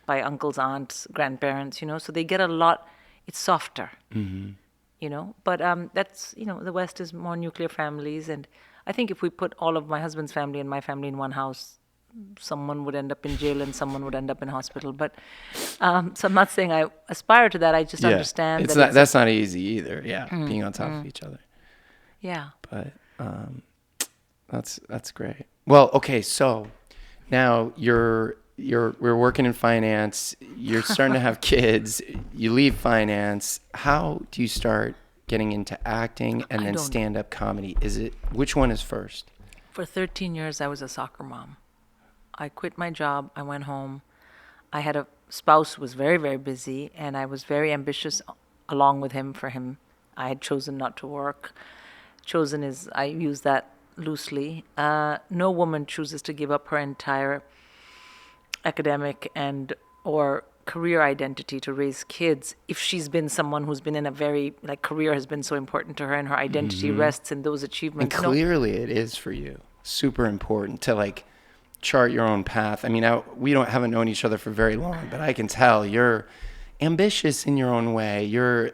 by uncles, aunts, grandparents, so they get a lot. It's softer, but that's, the West is more nuclear families. And I think if we put all of my husband's family and my family in one house, someone would end up in jail and someone would end up in hospital. But so I'm not saying I aspire to that. I just understand that's not easy either. Yeah, being on top of each other. Yeah. But that's great. Well, okay, so now we're working in finance. You're starting to have kids. You leave finance. How do you start getting into acting and then stand-up comedy? Which one is first? For 13 years, I was a soccer mom. I quit my job. I went home. I had a spouse who was very, very busy, and I was very ambitious along with him for him. I had chosen not to work. I use that loosely. No woman chooses to give up her entire academic or career identity to raise kids if she's been someone who's been in a very, career has been so important to her, and her identity rests in those achievements. And clearly it is for you. Super important to chart your own path. I mean, we haven't known each other for very long, but I can tell you're ambitious in your own way. You're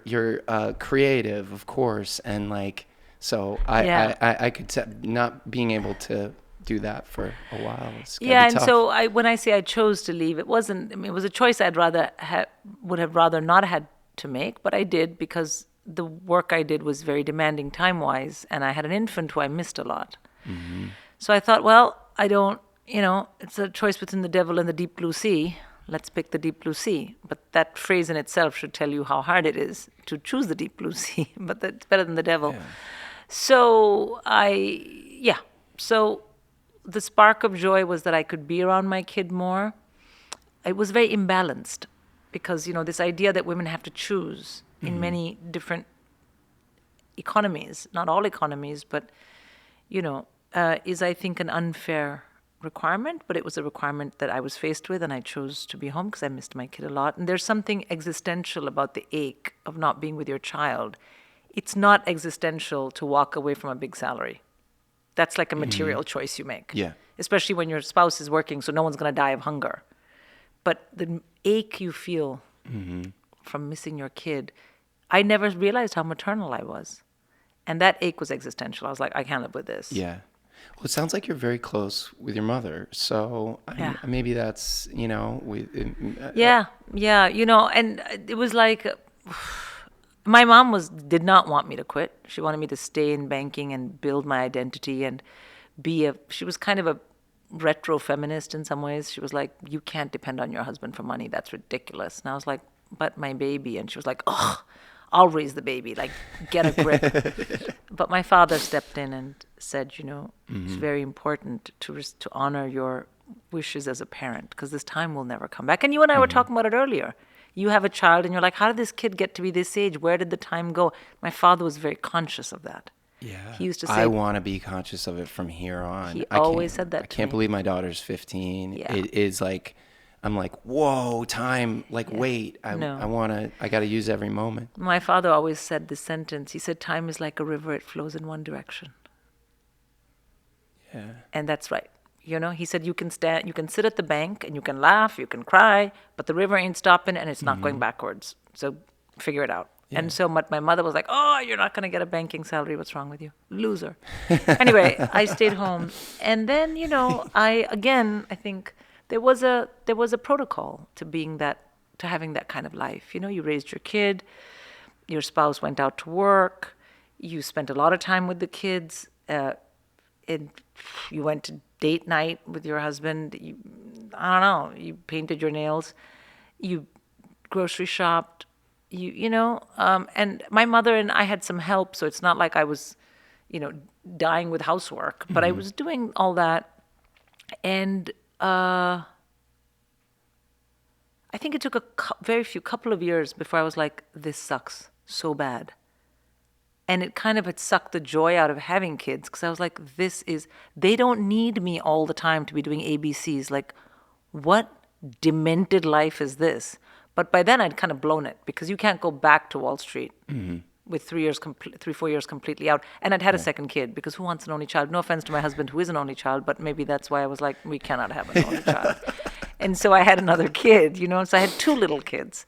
creative, of course, and like so. I could not being able to do that for a while. It's gotta be And tough. so when I say I chose to leave, it wasn't. I mean, it was a choice would have rather not had to make, but I did because the work I did was very demanding time-wise, and I had an infant who I missed a lot. So I thought, well, I don't. It's a choice between the devil and the deep blue sea. Let's pick the deep blue sea. But that phrase in itself should tell you how hard it is to choose the deep blue sea. But that's better than the devil. Yeah. So So the spark of joy was that I could be around my kid more. It was very imbalanced because, this idea that women have to choose in many different economies, not all economies, but, is, I think, an unfair requirement, but it was a requirement that I was faced with, and I chose to be home because I missed my kid a lot. And there's something existential about the ache of not being with your child. It's not existential to walk away from a big salary. That's like a material choice you make. Yeah. Especially when your spouse is working, so no one's going to die of hunger. But the ache you feel from missing your kid, I never realized how maternal I was. And that ache was existential. I was like, I can't live with this. Yeah. Well, it sounds like you're very close with your mother. So maybe that's, and it was like, my mom did not want me to quit. She wanted me to stay in banking and build my identity and she was kind of a retro feminist in some ways. She was like, you can't depend on your husband for money. That's ridiculous. And I was like, but my baby. And she was like, oh, I'll raise the baby. Like, get a grip. But my father stepped in and said, it's very important to honor your wishes as a parent because this time will never come back. And you and I were talking about it earlier. You have a child and you're like, how did this kid get to be this age? Where did the time go? My father was very conscious of that. Yeah. He used to say, I want to be conscious of it from here on. He always said that I can't believe my daughter's 15. Yeah. It is like, I'm like, whoa, time, wait, I got to use every moment. My father always said this sentence. He said, time is like a river, it flows in one direction. Yeah. And that's right. He said, you can sit at the bank and you can laugh, you can cry, but the river ain't stopping and it's not going backwards. So figure it out. Yeah. And so my mother was like, oh, you're not going to get a banking salary. What's wrong with you? Loser. Anyway, I stayed home. And then, I think there was a protocol to having that kind of life. You raised your kid, your spouse went out to work, you spent a lot of time with the kids, and you went to date night with your husband. You painted your nails, you grocery shopped, and my mother and I had some help, so it's not like I was, dying with housework, but I was doing all that. And I think it took a couple of years before I was like, this sucks so bad. And it kind of had sucked the joy out of having kids because I was like, they don't need me all the time to be doing ABCs. Like, what demented life is this? But by then I'd kind of blown it because you can't go back to Wall Street with 4 years completely out. And I'd had a second kid because who wants an only child? No offense to my husband who is an only child, but maybe that's why I was like, we cannot have an only child. And so I had another kid, so I had 2 little kids.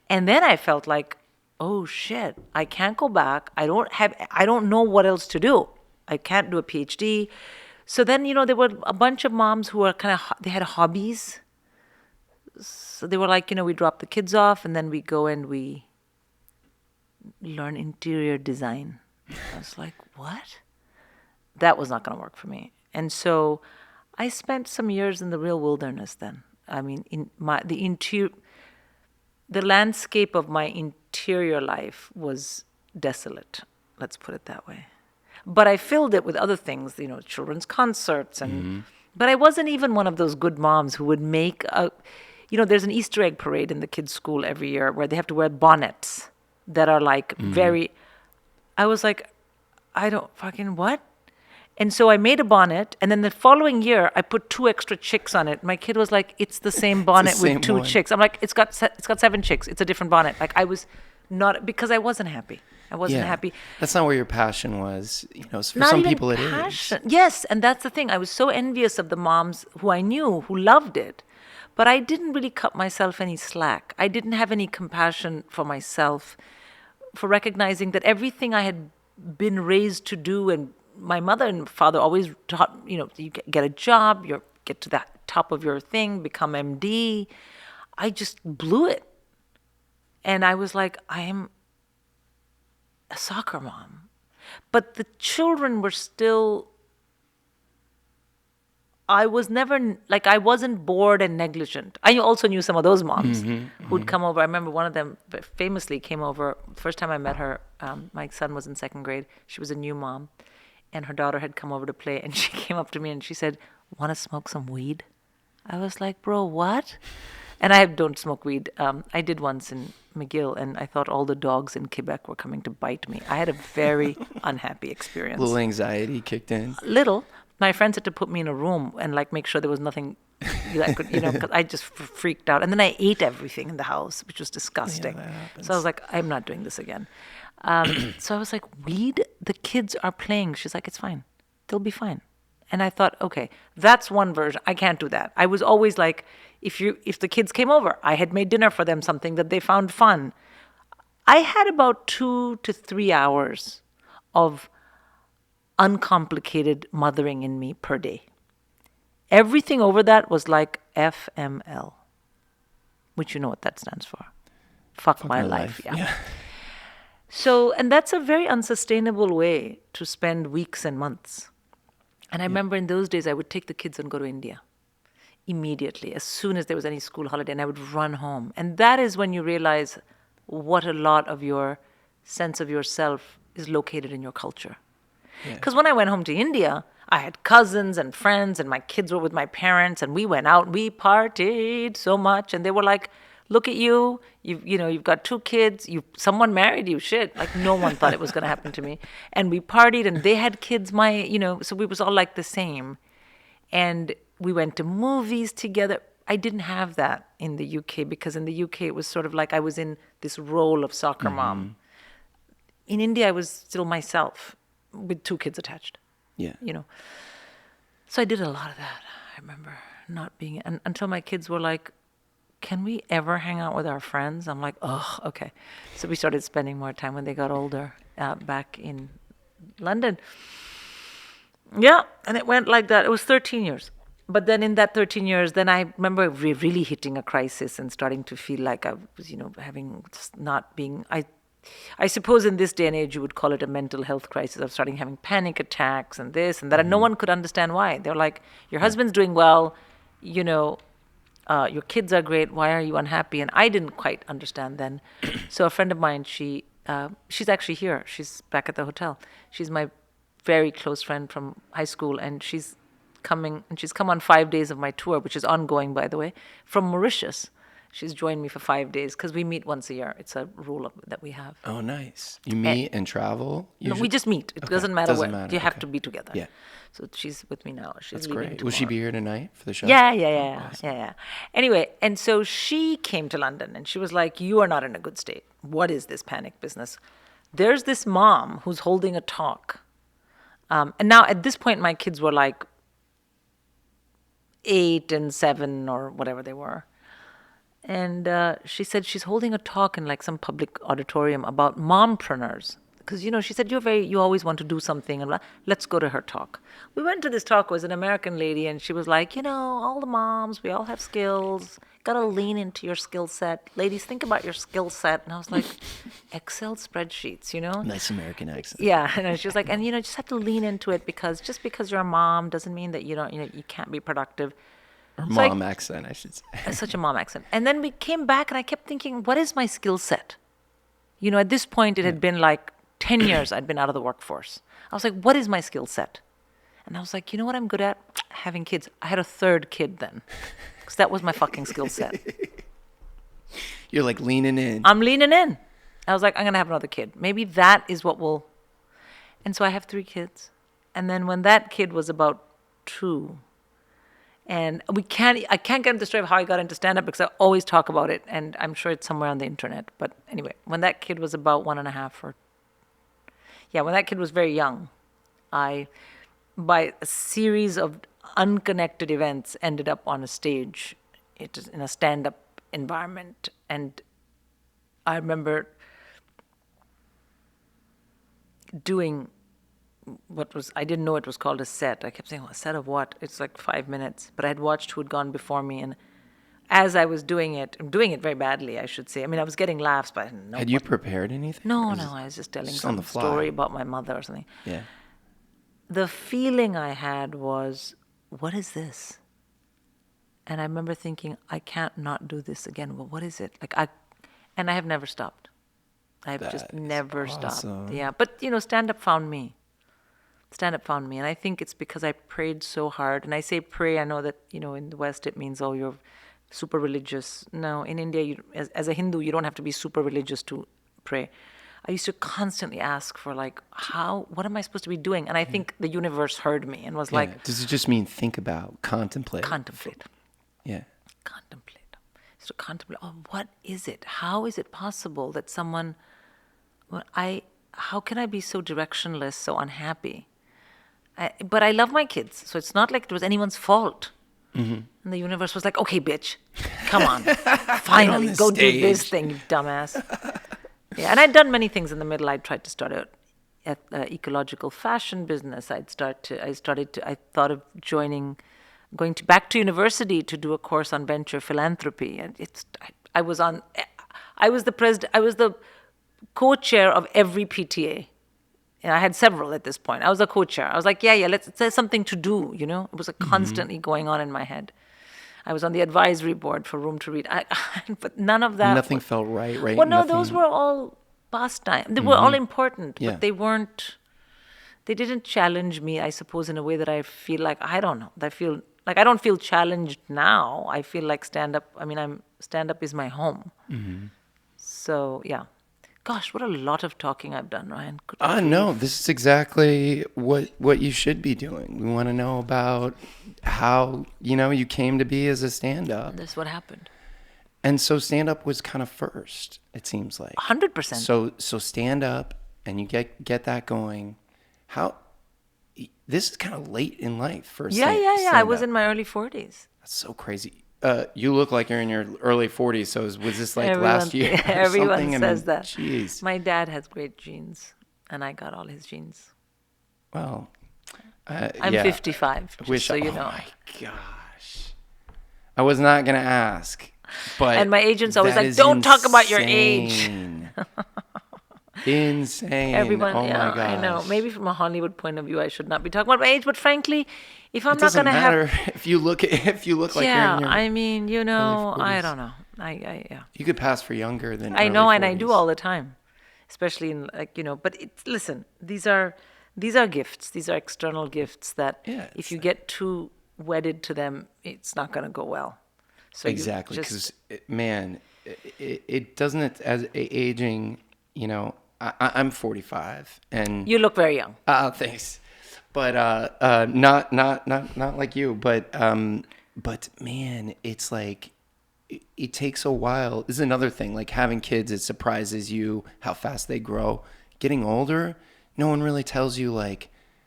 And then I felt like, oh shit, I can't go back. I don't know what else to do. I can't do a PhD. So then, there were a bunch of moms who were they had hobbies. So they were like, we drop the kids off and then we go and we learn interior design. I was like, what? That was not going to work for me. And so I spent some years in the real wilderness then. I mean, the landscape of my interior life was desolate. Let's put it that way. But I filled it with other things, children's concerts. But I wasn't even one of those good moms who would make there's an Easter egg parade in the kids' school every year where they have to wear bonnets that are like I was like, I don't fucking what? And so I made a bonnet, and then the following year I put 2 extra chicks on it. My kid was like, "It's the same bonnet with 2 chicks." I'm like, "It's got 7 chicks. It's a different bonnet." Like I was not because I wasn't happy. I wasn't happy. That's not where your passion was. For not some even people it passion. is. Yes, and that's the thing. I was so envious of the moms who I knew who loved it. But I didn't really cut myself any slack. I didn't have any compassion for myself, for recognizing that everything I had been raised to do, and my mother and father always taught, you get a job, you get to the top of your thing, become MD. I just blew it. And I was like, I am a soccer mom. But the children were still, I was never, like, I wasn't bored and negligent. I also knew some of those moms who'd come over. I remember one of them famously came over. The first time I met her, my son was in second grade. She was a new mom. And her daughter had come over to play. And she came up to me and she said, "Want to smoke some weed?" I was like, "Bro, what?" And I don't smoke weed. I did once in McGill, and I thought all the dogs in Quebec were coming to bite me. I had a very unhappy experience. A little anxiety kicked in. Little. My friends had to put me in a room and like make sure there was nothing that could, because I just freaked out. And then I ate everything in the house, which was disgusting. So I was like, I'm not doing this again. So I was like, weed? The kids are playing. She's like, it's fine. They'll be fine. And I thought, okay, that's one version. I can't do that. I was always like, if the kids came over, I had made dinner for them, something that they found fun. I had about 2 to 3 hours of uncomplicated mothering in me per day. Everything over that was like FML, which you know what that stands for. Fuck my life. Yeah. So, and that's a very unsustainable way to spend weeks and months. And I remember in those days, I would take the kids and go to India immediately, as soon as there was any school holiday, and I would run home. And that is when you realize what a lot of your sense of yourself is located in your culture. Because when I went home to India, I had cousins and friends, and my kids were with my parents, and we went out, we partied so much, and they were like, "Look at you, you've got 2 kids, someone married you, shit." Like, no one thought it was going to happen to me. And we partied, and they had kids, so we was all like the same. And we went to movies together. I didn't have that in the UK, because in the UK it was sort of like I was in this role of soccer mom. In India, I was still myself with 2 kids attached. Yeah. So I did a lot of that. I remember not being, until my kids were like, "Can we ever hang out with our friends?" I'm like, "Oh, okay." So we started spending more time when they got older back in London. Yeah, and it went like that. It was 13 years. But then in that 13 years, then I remember really hitting a crisis and starting to feel like I was, having just not being, I suppose in this day and age, you would call it a mental health crisis. I was starting having panic attacks and this and that, and no one could understand why. They're like, "Your husband's doing well, your kids are great. Why are you unhappy?" And I didn't quite understand then. So a friend of mine, she's actually here. She's back at the hotel. She's my very close friend from high school, and she's come on 5 days of my tour, which is ongoing, by the way, from Mauritius. She's joined me for 5 days because we meet once a year. It's a rule that we have. Oh, nice. You meet and travel? No, we just meet. It doesn't matter where. You have to be together. Yeah. So she's with me now. She's That's leaving great. tomorrow. Will she be here tonight for the show? Yeah. Awesome. Yeah. Anyway, and so she came to London and she was like, "You are not in a good state. What is this panic business?" There's this mom who's holding a talk. And now at this point, my kids were like 8 and 7 or whatever they were. And she said she's holding a talk in like some public auditorium about mompreneurs. Because, she said, you always want to do something. And let's go to her talk. We went to this talk. It was an American lady. And she was like, all the moms, we all have skills. Got to lean into your skill set. Ladies, think about your skill set. And I was like, Excel spreadsheets, Nice American accent. Yeah. And she was like, and, just have to lean into it, because just because you're a mom doesn't mean that you can't be productive. Or mom accent, I should say. Such a mom accent. And then we came back and I kept thinking, what is my skill set? At this point, it had been like 10 years I'd been out of the workforce. I was like, what is my skill set? And I was like, you know what I'm good at? Having kids. I had a 3rd kid then, because that was my fucking skill set. You're like leaning in. I'm leaning in. I was like, I'm going to have another kid. Maybe that is what will. And so I have 3 kids. And then when that kid was about 2, and I can't get into the story of how I got into stand-up, because I always talk about it, and I'm sure it's somewhere on the internet. But anyway, when that kid was about 1.5 when that kid was very young, I, by a series of unconnected events, ended up on a stage it is in a stand-up environment. And I remember doing I didn't know it was called a set. I kept saying, a set of what? It's like 5 minutes. But I had watched who had gone before me, and as I was doing it, I'm doing it very badly, I should say. I mean, I was getting laughs, but I didn't know. Had you prepared anything? No, I was just telling some story about my mother or something. Yeah. The feeling I had was, what is this? And I remember thinking, I can't not do this again. Well, what is it? And I have never stopped. I've just never stopped. Yeah, but stand-up found me. Stand-up found me, and I think it's because I prayed so hard. And I say pray, I know that, in the West it means, you're super religious. No, in India, as a Hindu, you don't have to be super religious to pray. I used to constantly ask for what am I supposed to be doing? And I think the universe heard me and was like... Does it just mean think about, contemplate? Contemplate. Yeah. Contemplate. So contemplate, what is it? How is it possible that someone... how can I be so directionless, so unhappy? But I love my kids, so it's not like it was anyone's fault. Mm-hmm. And the universe was like, okay, bitch, come on. Finally, go do this thing, you dumbass. Yeah, and I'd done many things in the middle. I tried to start an ecological fashion business. I thought of going back to university to do a course on venture philanthropy. And I was the co-chair of every PTA. And I had several at this point. I was a co-chair. I was like, there's something to do, It was constantly going on in my head. I was on the advisory board for Room to Read. But none of that... Nothing felt right? Well, no, those were all pastime. They were all important, but they weren't... They didn't challenge me, I suppose, in a way that I feel like... I don't know. I don't feel challenged now. I feel like stand-up... stand-up is my home. Mm-hmm. So, yeah. Gosh, what a lot of talking I've done, Ryan. No, this is exactly what you should be doing. We want to know about how, you came to be as a stand-up. That's what happened. And so stand-up was kind of first, it seems like. 100%. So stand up and you get that going. This is kind of late in life for stand-up. I was in my early 40s. That's so crazy. You look like you're in your early 40s, so was this last year? Everyone says that. Jeez. My dad has great genes, and I got all his genes. Well, I'm 55, so you know. Oh my gosh. I was not going to ask, but and my agent's always like, don't talk about your age. Insane. Everyone, my gosh. I know. Maybe from a Hollywood point of view, I should not be talking about my age. But frankly, if I'm not going to have, it doesn't matter if you look like you're in your I mean, I don't know. You could pass for younger than I know, 40s. and I do all the time, especially in But listen, these are gifts. These are external gifts that if you get too wedded to them, it's not going to go well. So exactly, because it doesn't as aging. I'm 45, and you look very young. Thanks, but not like you. But man, it's like it takes a while. This is another thing. Like having kids, it surprises you how fast they grow. Getting older, no one really tells you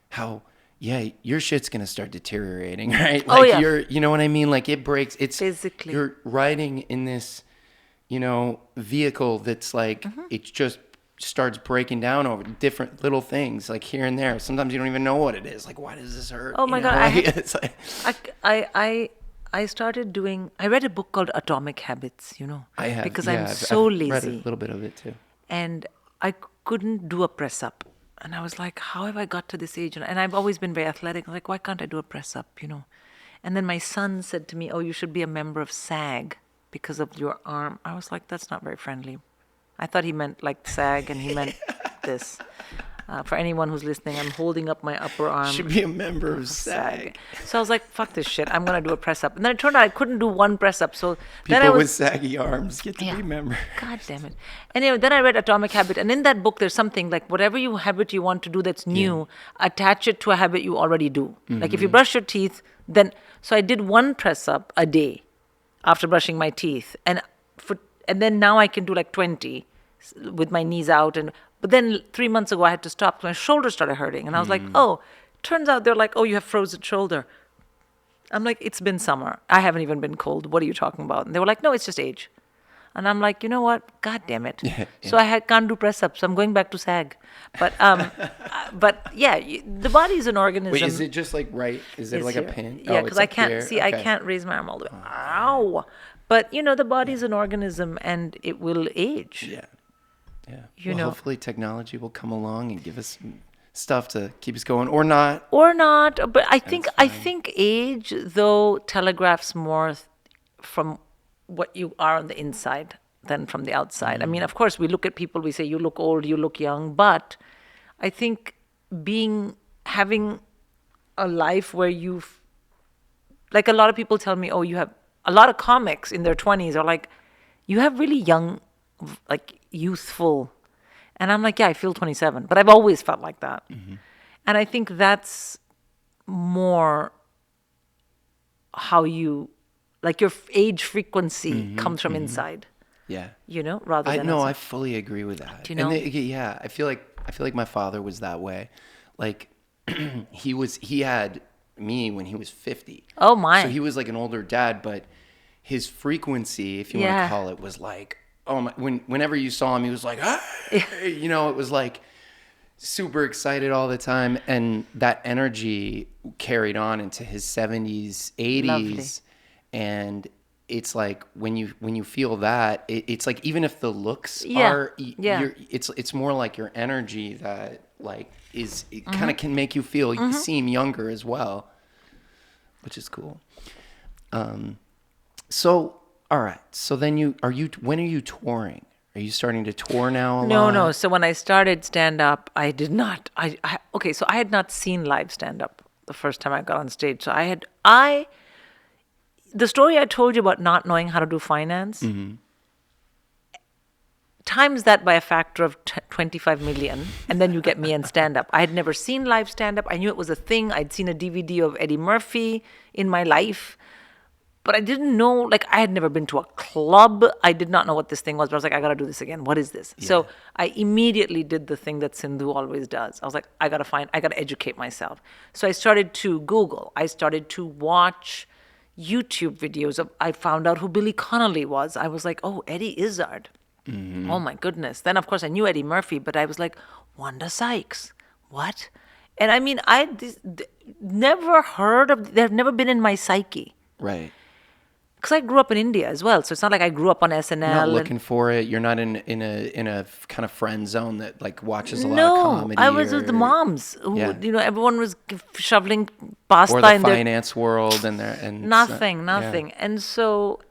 how your shit's gonna start deteriorating, right? You know what I mean? Like it breaks. It's physically. You're riding in this, vehicle that's it just starts breaking down over different little things, like here and there. Sometimes you don't even know what it is. Like, why does this hurt? Oh my God. I started doing, I read a book called Atomic Habits, I have. Because I'm so lazy. I've read a little bit of it too. And I couldn't do a press up. And I was like, how have I got to this age? And I've always been very athletic. Like, why can't I do a press up, And then my son said to me, you should be a member of SAG because of your arm. I was like, that's not very friendly. I thought he meant SAG, and he meant this. For anyone who's listening, I'm holding up my upper arm. Should be a member of SAG. So I was like, fuck this shit. I'm going to do a press up. And then it turned out I couldn't do one press up. So people with saggy arms get to be members. God damn it. Anyway, then I read Atomic Habit. And in that book, there's something like whatever habit you want to do that's new, attach it to a habit you already do. Mm-hmm. Like if you brush your teeth, then... So I did one press up a day after brushing my teeth. And then now I can do 20 with my knees out. But then 3 months ago, I had to stop. My shoulder started hurting. And I was like, turns out they're like, you have frozen shoulder. I'm like, it's been summer. I haven't even been cold. What are you talking about? And they were like, no, it's just age. And I'm like, you know what? God damn it. So I can't do press ups. So I'm going back to SAG. But yeah, the body is an organism. Wait, is it just like right? Is it It's like here. a pin? Yeah, because it's I up can't here. see. I Okay. can't raise my arm all the way. Ow! But the body is an organism, and it will age. Yeah. Yeah. You Well, know. hopefully technology will come along and give us some stuff to keep us going, or not. Or not. But I fine. think age though telegraphs more from what you are on the inside than from the outside. I mean, of course, we look at people. We say you look old, you look young. But I think having a life where you've like a lot of people tell me, oh, you have a lot of comics in their 20s are like, you have really young, like youthful. And I'm like, yeah, I feel 27, but I've always felt like that. And I think that's more how you, like your age frequency comes from inside, Yeah. rather I than no, outside. I fully agree with that. Do you know? Yeah, I feel like my father was that way. Like he had me when he was 50. Oh, my. So he was like an older dad, but his frequency, if you want Yeah. to call it, was like, oh my, whenever you saw him, he was like, hey! It was like super excited all the time, and that energy carried on into his 70s, 80s. Lovely. And it's like when you feel that, it's like even if the looks Yeah. are Yeah. it's more like your energy that like is it kind of can make you feel seem younger as well, which is cool. So all right, so then when are you touring? Are you starting to tour now a lot? No. So when I started stand up, I did not. Okay. So I had not seen live stand up the first time I got on stage. So the story I told you about not knowing how to do finance, times that by a factor of 25 million, and then you get me in stand up. I had never seen live stand up. I knew it was a thing. I'd seen a DVD of Eddie Murphy in my life. But I didn't know, like, I had never been to a club. I did not know what this thing was, but I was like, I got to do this again. What is this? So I immediately did the thing that Sindhu always does. I was like, I got to educate myself. So I started to Google. I started to watch YouTube videos I found out who Billy Connolly was. I was like, oh, Eddie Izzard. Oh my goodness. Then, of course, I knew Eddie Murphy, but I was like, Wanda Sykes. What? And I mean, never heard of, they've never been in my psyche. Right. Because I grew up in India as well, so it's not like I grew up on SNL. You're not looking for it. You're not in a kind of friend zone that like watches a lot of No, comedy. I was with the moms who, Yeah. everyone was shoveling pasta or the in their finance world and nothing. Yeah.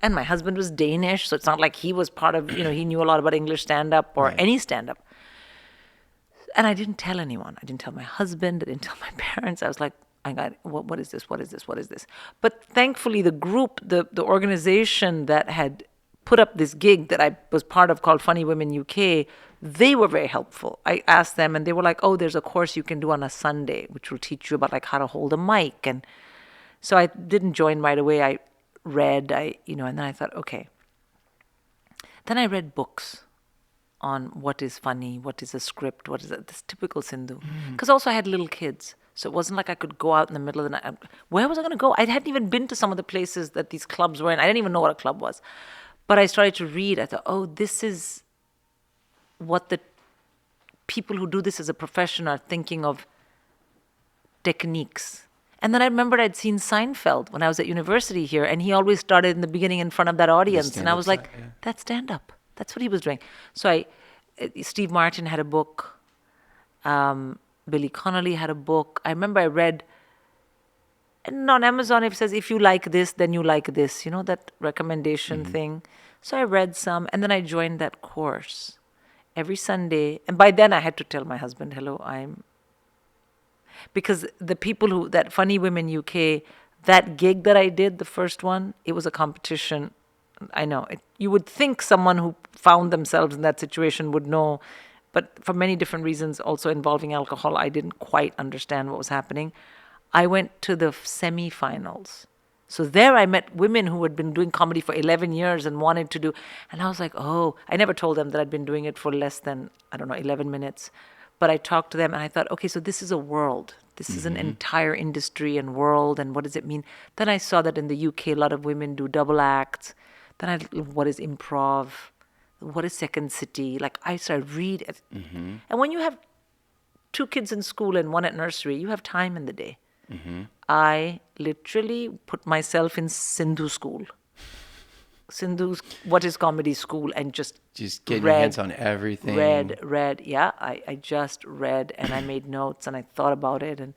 And my husband was Danish, so it's not like he was part of, he knew a lot about English stand-up or any stand-up. And I didn't tell anyone. I didn't tell my husband. I didn't tell my parents. I was like, what is this? What is this? What is this? But thankfully, the group, the organization that had put up this gig that I was part of called Funny Women UK, they were very helpful. I asked them and they were like, oh, there's a course you can do on a Sunday, which will teach you about like how to hold a mic. And so I didn't join right away. I read, and then I thought, okay. Then I read books on what is funny, what is a script, what is this typical Sindhu. Because also I had little kids. So it wasn't like I could go out in the middle of the night. Where was I going to go? I hadn't even been to some of the places that these clubs were in. I didn't even know what a club was. But I started to read. I thought, oh, this is what the people who do this as a profession are thinking of techniques. And then I remembered I'd seen Seinfeld when I was at university here, and he always started in the beginning in front of that audience. And I was like, that's stand-up. That's what he was doing. So Steve Martin had a book. Billy Connolly had a book. I remember I read, and on Amazon it says, if you like this, then you like this, that recommendation thing. So I read some, and then I joined that course every Sunday. And by then I had to tell my husband, hello, because the people that Funny Women UK, that gig that I did, the first one, it was a competition. I know, you would think someone who found themselves in that situation would know, but for many different reasons, also involving alcohol, I didn't quite understand what was happening. I went to the semi-finals. So there I met women who had been doing comedy for 11 years and wanted to do, and I was like, oh, I never told them that I'd been doing it for less than, 11 minutes. But I talked to them and I thought, okay, so this is a world. This is an entire industry and world. And what does it mean? Then I saw that in the UK, a lot of women do double acts. Then what is improv? What is Second City? Like I started reading. And when you have 2 kids in school and 1 at nursery, you have time in the day. I literally put myself in Sindhu school. Sindhu's What is Comedy School, and just getting your hands on everything. Read. Yeah, I just read and I made notes and I thought about it. And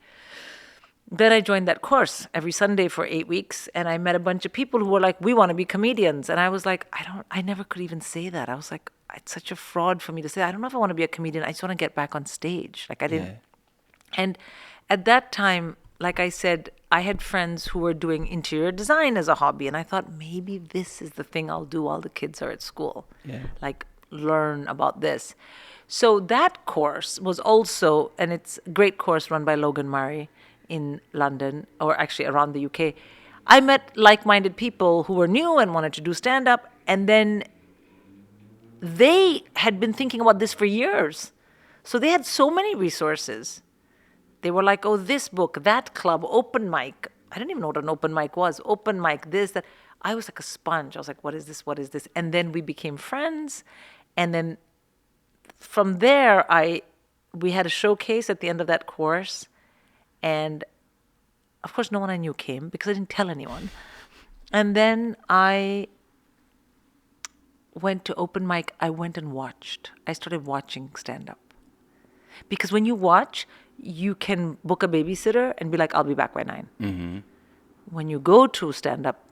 then I joined that course every Sunday for 8 weeks. And I met a bunch of people who were like, we want to be comedians. And I was like, I never could even say that. I was like, it's such a fraud for me to say, I don't know if I want to be a comedian. I just want to get back on stage. Like I didn't. And at that time, like I said, I had friends who were doing interior design as a hobby. And I thought, maybe this is the thing I'll do while the kids are at school. Yeah. Like learn about this. So that course was also, and it's a great course run by Logan Murray in London, or actually around the UK. I met like-minded people who were new and wanted to do stand-up. And then they had been thinking about this for years. So they had so many resources. They were like, oh, this book, that club, open mic. I didn't even know what an open mic was. Open mic, this, that. I was like a sponge. I was like, what is this? What is this? And then we became friends. And then from there, we had a showcase at the end of that course. And of course, no one I knew came because I didn't tell anyone. And then I went to open mic. I went and watched. I started watching stand-up. Because when you watch, you can book a babysitter and be like, I'll be back by 9. When you go to stand-up,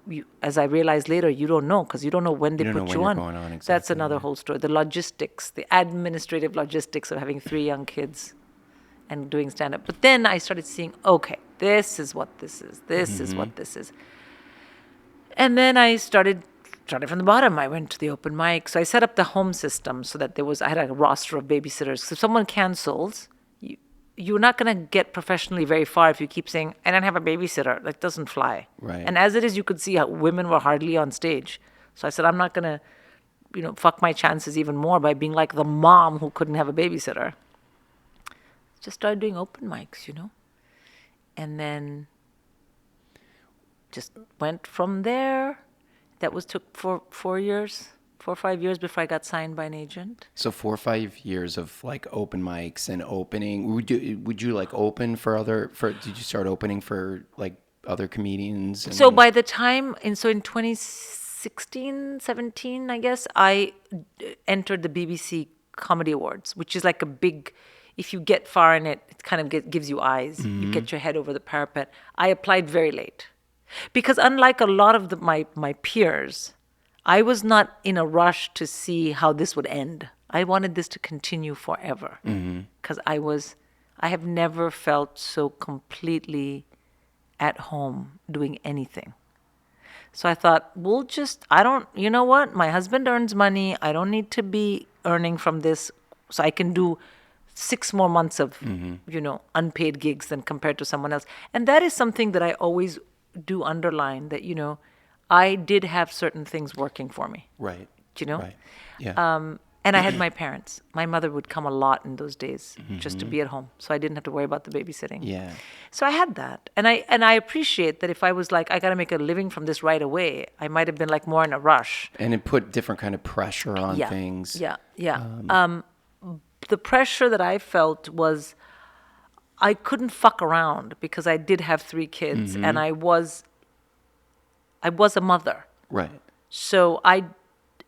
as I realized later, you don't know because you don't know when they put you on. Going on exactly. That's another whole story. The logistics, the administrative logistics of having 3 young kids and doing stand-up. But then I started seeing, okay, this is what this is. This is what this is. And then I started from the bottom. I went to the open mic. So I set up the home system so that I had a roster of babysitters. So if someone cancels, you're not going to get professionally very far if you keep saying, I don't have a babysitter. That doesn't fly. Right. And as it is, you could see how women were hardly on stage. So I said, I'm not going to, fuck my chances even more by being like the mom who couldn't have a babysitter. Just started doing open mics, And then just went from there. That took 4 years. 4 or 5 years before I got signed by an agent. So 4 or 5 years of like open mics and opening. Would you like open did you start opening for like other comedians? So by the time, in 2016, 17, I guess, I entered the BBC Comedy Awards, which is like a big, if you get far in it, it kind of gives you eyes. You get your head over the parapet. I applied very late. Because unlike a lot of my peers, I was not in a rush to see how this would end. I wanted this to continue forever. Because I have never felt so completely at home doing anything. So I thought, you know what? My husband earns money. I don't need to be earning from this. So I can do 6 more months of, unpaid gigs than compared to someone else. And that is something that I always do underline, that, I did have certain things working for me. Right. Right. Yeah. And I had my parents. My mother would come a lot in those days just to be at home. So I didn't have to worry about the babysitting. Yeah. So I had that. And I appreciate that if I was like, I got to make a living from this right away, I might have been like more in a rush. And it put different kind of pressure on things. Yeah. The pressure that I felt was I couldn't fuck around because I did have 3 kids and I was a mother. Right. So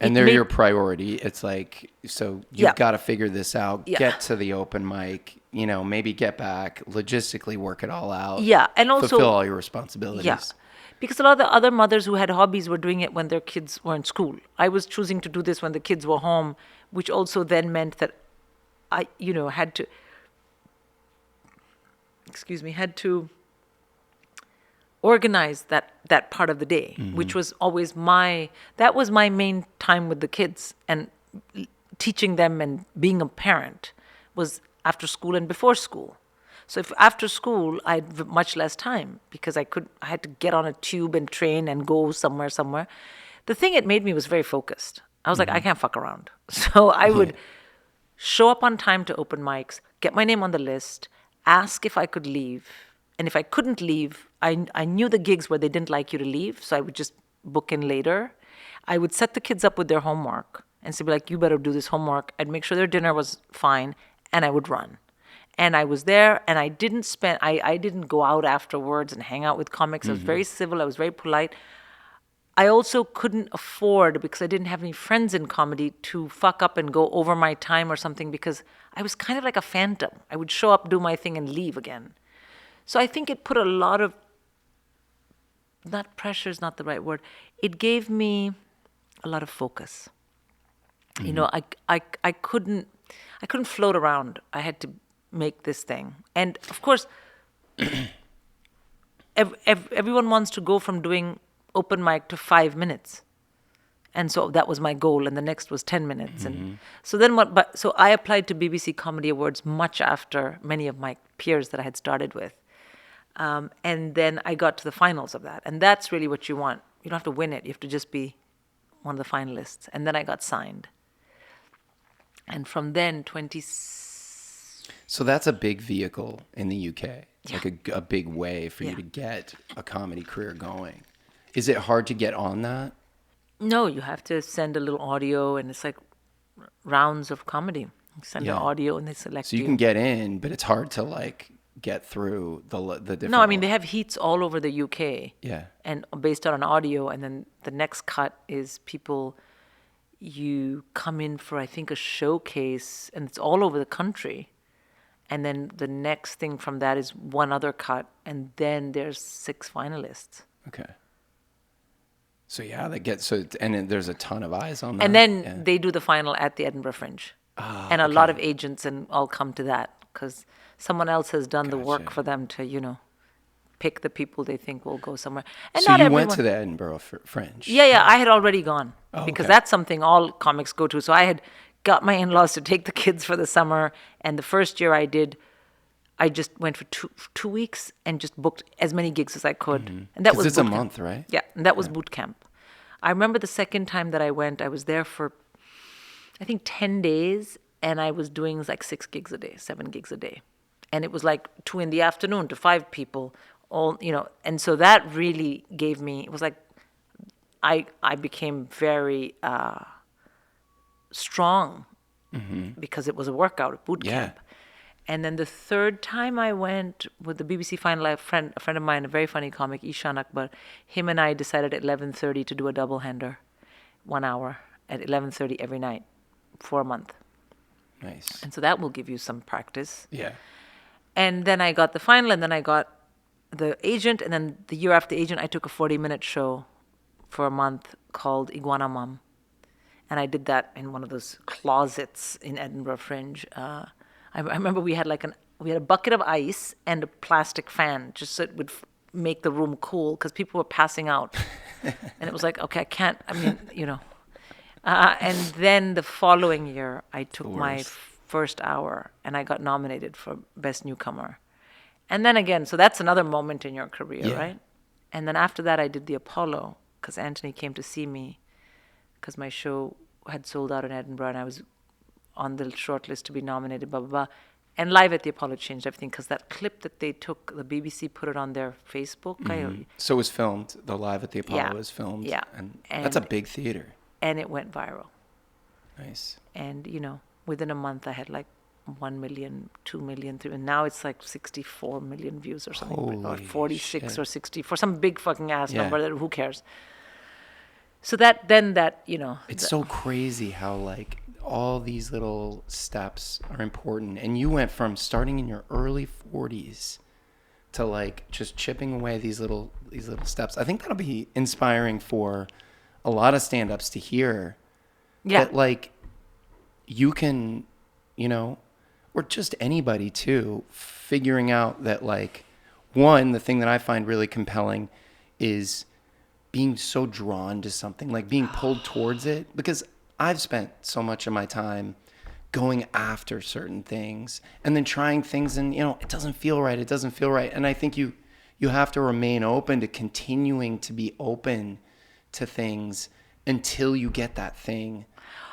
and they're your priority. It's like, so you've got to figure this out, get to the open mic, maybe get back, logistically work it all out. Yeah. And also fulfill all your responsibilities. Yeah. Because a lot of the other mothers who had hobbies were doing it when their kids were in school. I was choosing to do this when the kids were home, which also then meant that I, had to organize that part of the day, which was always my main time with the kids, and teaching them and being a parent was after school and before school. So if after school I had much less time because I had to get on a tube and train and go somewhere. The thing it made me was very focused. I was like, I can't fuck around. So I would show up on time to open mics, get my name on the list, ask if I could leave. And if I couldn't leave, I knew the gigs where they didn't like you to leave, so I would just book in later. I would set the kids up with their homework and say, like, you better do this homework. I'd make sure their dinner was fine, and I would run. And I was there, and I didn't go out afterwards and hang out with comics. I was very civil. I was very polite. I also couldn't afford, because I didn't have any friends in comedy, to fuck up and go over my time or something, because I was kind of like a phantom. I would show up, do my thing, and leave again. So I think it put a lot of, not pressure is not the right word, it gave me a lot of focus. You know, I couldn't float around. I had to make this thing. And of course, everyone wants to go from doing open mic to 5 minutes. And so that was my goal. And the next was 10 minutes. And so then so I applied to BBC Comedy Awards much after many of my peers that I had started with. And then I got to the finals of that. And that's really what you want. You don't have to win it. You have to just be one of the finalists. And then I got signed. And from then, So that's a big vehicle in the UK. Yeah. Like a big way for you to get a comedy career going. Is it hard to get on that? No, you have to send a little audio, and it's like rounds of comedy. You send an audio, and they select So you can get in, but it's hard to like get through the different. No, I mean, they have heats all over the UK. Yeah. And based on an audio, and then the next cut is people, you come in for, I think, a showcase, and it's all over the country. And then the next thing from that is one other cut, and then there's 6 finalists. Okay. So and then there's a ton of eyes on that. And then they do the final at the Edinburgh Fringe. And a lot of agents and all come to that because someone else has done the work for them to, pick the people they think will go somewhere. And so not you everyone went to the Edinburgh Fringe? Yeah, I had already gone because okay. that's something all comics go to. So I had got my in-laws to take the kids for the summer. And the first year I just went for two weeks and just booked as many gigs as I could. Mm-hmm. And that was it's a month, right? Yeah, and that was boot camp. I remember the second time that I went, I was there for, I think, 10 days, and I was doing like 6 gigs a day, 7 gigs a day. And it was like 2 in the afternoon to 5 people, all, and so that really gave me, it was like, I became very strong because it was a workout, a boot camp. And then the third time I went with the BBC final, a friend of mine, a very funny comic, Ishan Akbar, him and I decided at 11:30 to do a double-hander, 1 hour at 11:30 every night for a month. Nice. And so that will give you some practice. Yeah. And then I got the final, and then I got the agent, and then the year after the agent, I took a 40-minute show for a month called Iguana Mom. And I did that in one of those closets in Edinburgh Fringe. I remember we had a bucket of ice and a plastic fan just so it would make the room cool because people were passing out. And it was like, okay, and then the following year, I took my first hour and I got nominated for Best Newcomer. And then again, so that's another moment in your career, right? And then after that, I did the Apollo because Anthony came to see me because my show had sold out in Edinburgh and I was on the short list to be nominated, blah, blah, blah. And Live at the Apollo changed everything because that clip that they took, the BBC put it on their Facebook. So it was filmed. The Live at the Apollo was filmed. Yeah. And that's a big theater. And it went viral. Nice. And, within a month I had like 1 million, 2 million, and now it's like 64 million views or something. Or 46 or 60, for some big fucking ass number that who cares. So it's so crazy how like all these little steps are important. And you went from starting in your early 40s to like just chipping away these little steps. I think that'll be inspiring for a lot of stand-ups to hear. Yeah. That like you can, or just anybody too, figuring out that like, one, the thing that I find really compelling is being so drawn to something, like being pulled towards it, because I've spent so much of my time going after certain things and then trying things and, it doesn't feel right. And I think you have to remain open to continuing to be open to things until you get that thing.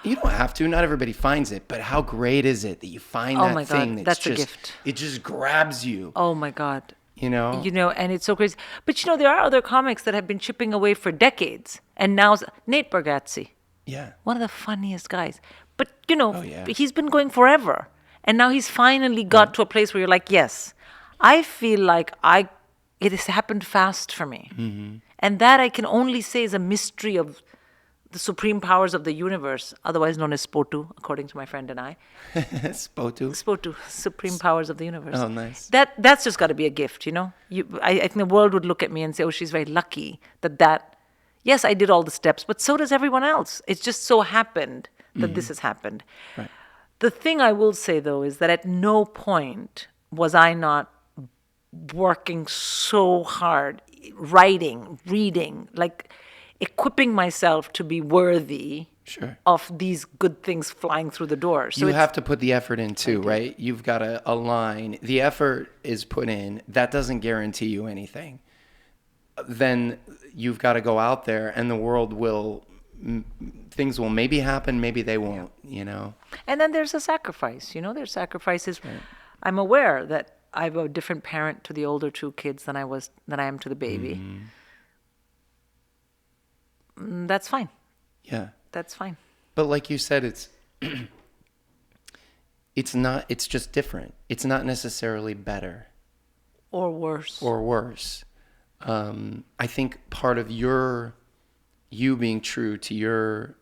You don't have to. Not everybody finds it, but how great is it that you find Oh that my thing God, that's that's a just, gift. it just grabs you, Oh my God. you know? And it's so crazy. But there are other comics that have been chipping away for decades. And now Nate Bargatze, Yeah. one of the funniest guys. But, Oh, yeah. he's been going forever. And now he's finally got to a place where you're like, yes, I feel like it has happened fast for me. Mm-hmm. And that I can only say is a mystery of the supreme powers of the universe, otherwise known as Spotu, according to my friend and I. Spotu. Spotu, supreme powers of the universe. Oh, nice. That's just got to be a gift, I think the world would look at me and say, oh, she's very lucky that, yes, I did all the steps, but so does everyone else. It's just so happened that this has happened. Right. The thing I will say, though, is that at no point was I not working so hard, writing, reading, like equipping myself to be worthy Sure. of these good things flying through the door. So You have to put the effort in too, right? You've got to align. The effort is put in. That doesn't guarantee you anything. Then you've got to go out there and the world things will maybe happen, maybe they won't, And then there's a sacrifice, there's sacrifices. Right. I'm aware that I'm a different parent to the older two kids than I am to the baby. Mm-hmm. That's fine. Yeah. That's fine. But like you said, it's just different. It's not necessarily better. Or worse. I think part of you being true to your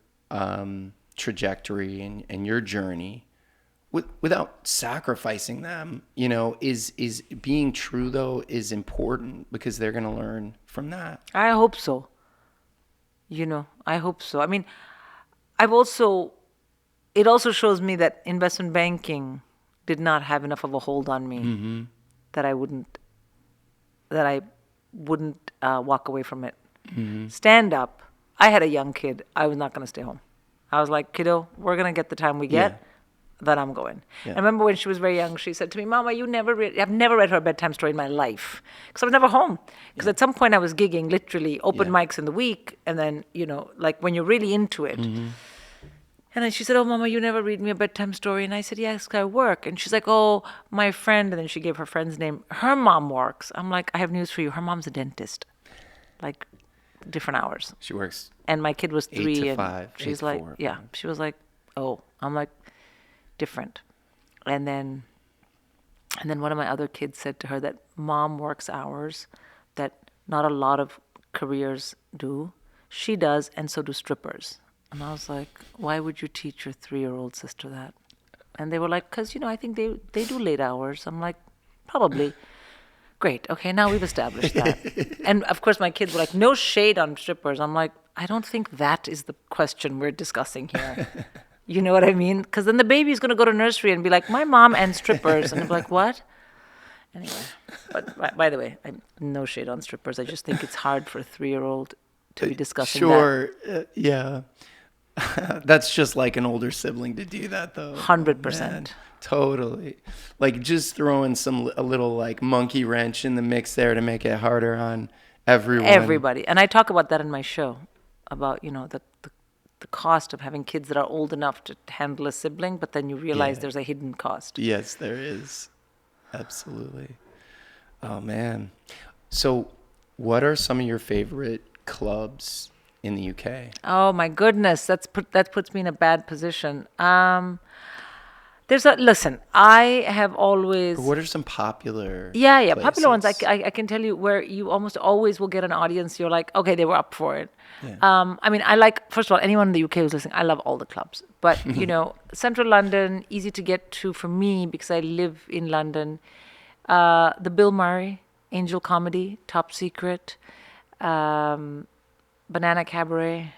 trajectory and your journey without sacrificing them, is being true, though, is important because they're going to learn from that. I hope so. I hope so. I mean, it also shows me that investment banking did not have enough of a hold on me that I wouldn't walk away from it. Stand up. I had a young kid. I was not going to stay home. I was like, kiddo, we're going to get the time we get. Then I'm going. Yeah. I remember when she was very young, she said to me, Mama, I've never read her a bedtime story in my life because I was never home. Because at some point I was gigging, literally open mics in the week. And then, like when you're really into it. And then she said, oh, Mama, you never read me a bedtime story. And I said, yes, I work. And she's like, oh, my friend. And then she gave her friend's name. Her mom works. I'm like, I have news for you. Her mom's a dentist. Like different hours. She works. And my kid was 3. 8 to and 5. She's 8 to like, 4. yeah. She was like, oh. I'm like, different. And then one of my other kids said to her that mom works hours that not a lot of careers do. She does, and so do strippers. And I was like, why would you teach your 3-year-old sister that? And they were like, because, I think they do late hours. I'm like, probably. Great. Okay, now we've established that. And of course, my kids were like, no shade on strippers. I'm like, I don't think that is the question we're discussing here. You know what I mean? Because then the baby's going to go to nursery and be like, my mom and strippers. And I'm like, what? Anyway. But by the way, no shade on strippers. I just think it's hard for a 3-year-old to be discussing that. Sure. Yeah. That's just like an older sibling to do that, though. 100%. Man, totally. Like just throwing a little like monkey wrench in the mix there to make it harder on everyone. Everybody. And I talk about that in my show, about, the cost of having kids that are old enough to handle a sibling, but then you realize there's a hidden cost. Yes, there is. Absolutely. Oh, man. So what are some of your favorite clubs in the UK? Oh, my goodness. That puts me in a bad position. Listen, I have always... What are some popular places? Popular ones. I can tell you where you almost always will get an audience. You're like, okay, they were up for it. Yeah. I mean, I like, first of all, anyone in the UK who's listening, I love all the clubs. But, Central London, easy to get to for me because I live in London. The Bill Murray, Angel Comedy, Top Secret, Banana Cabaret,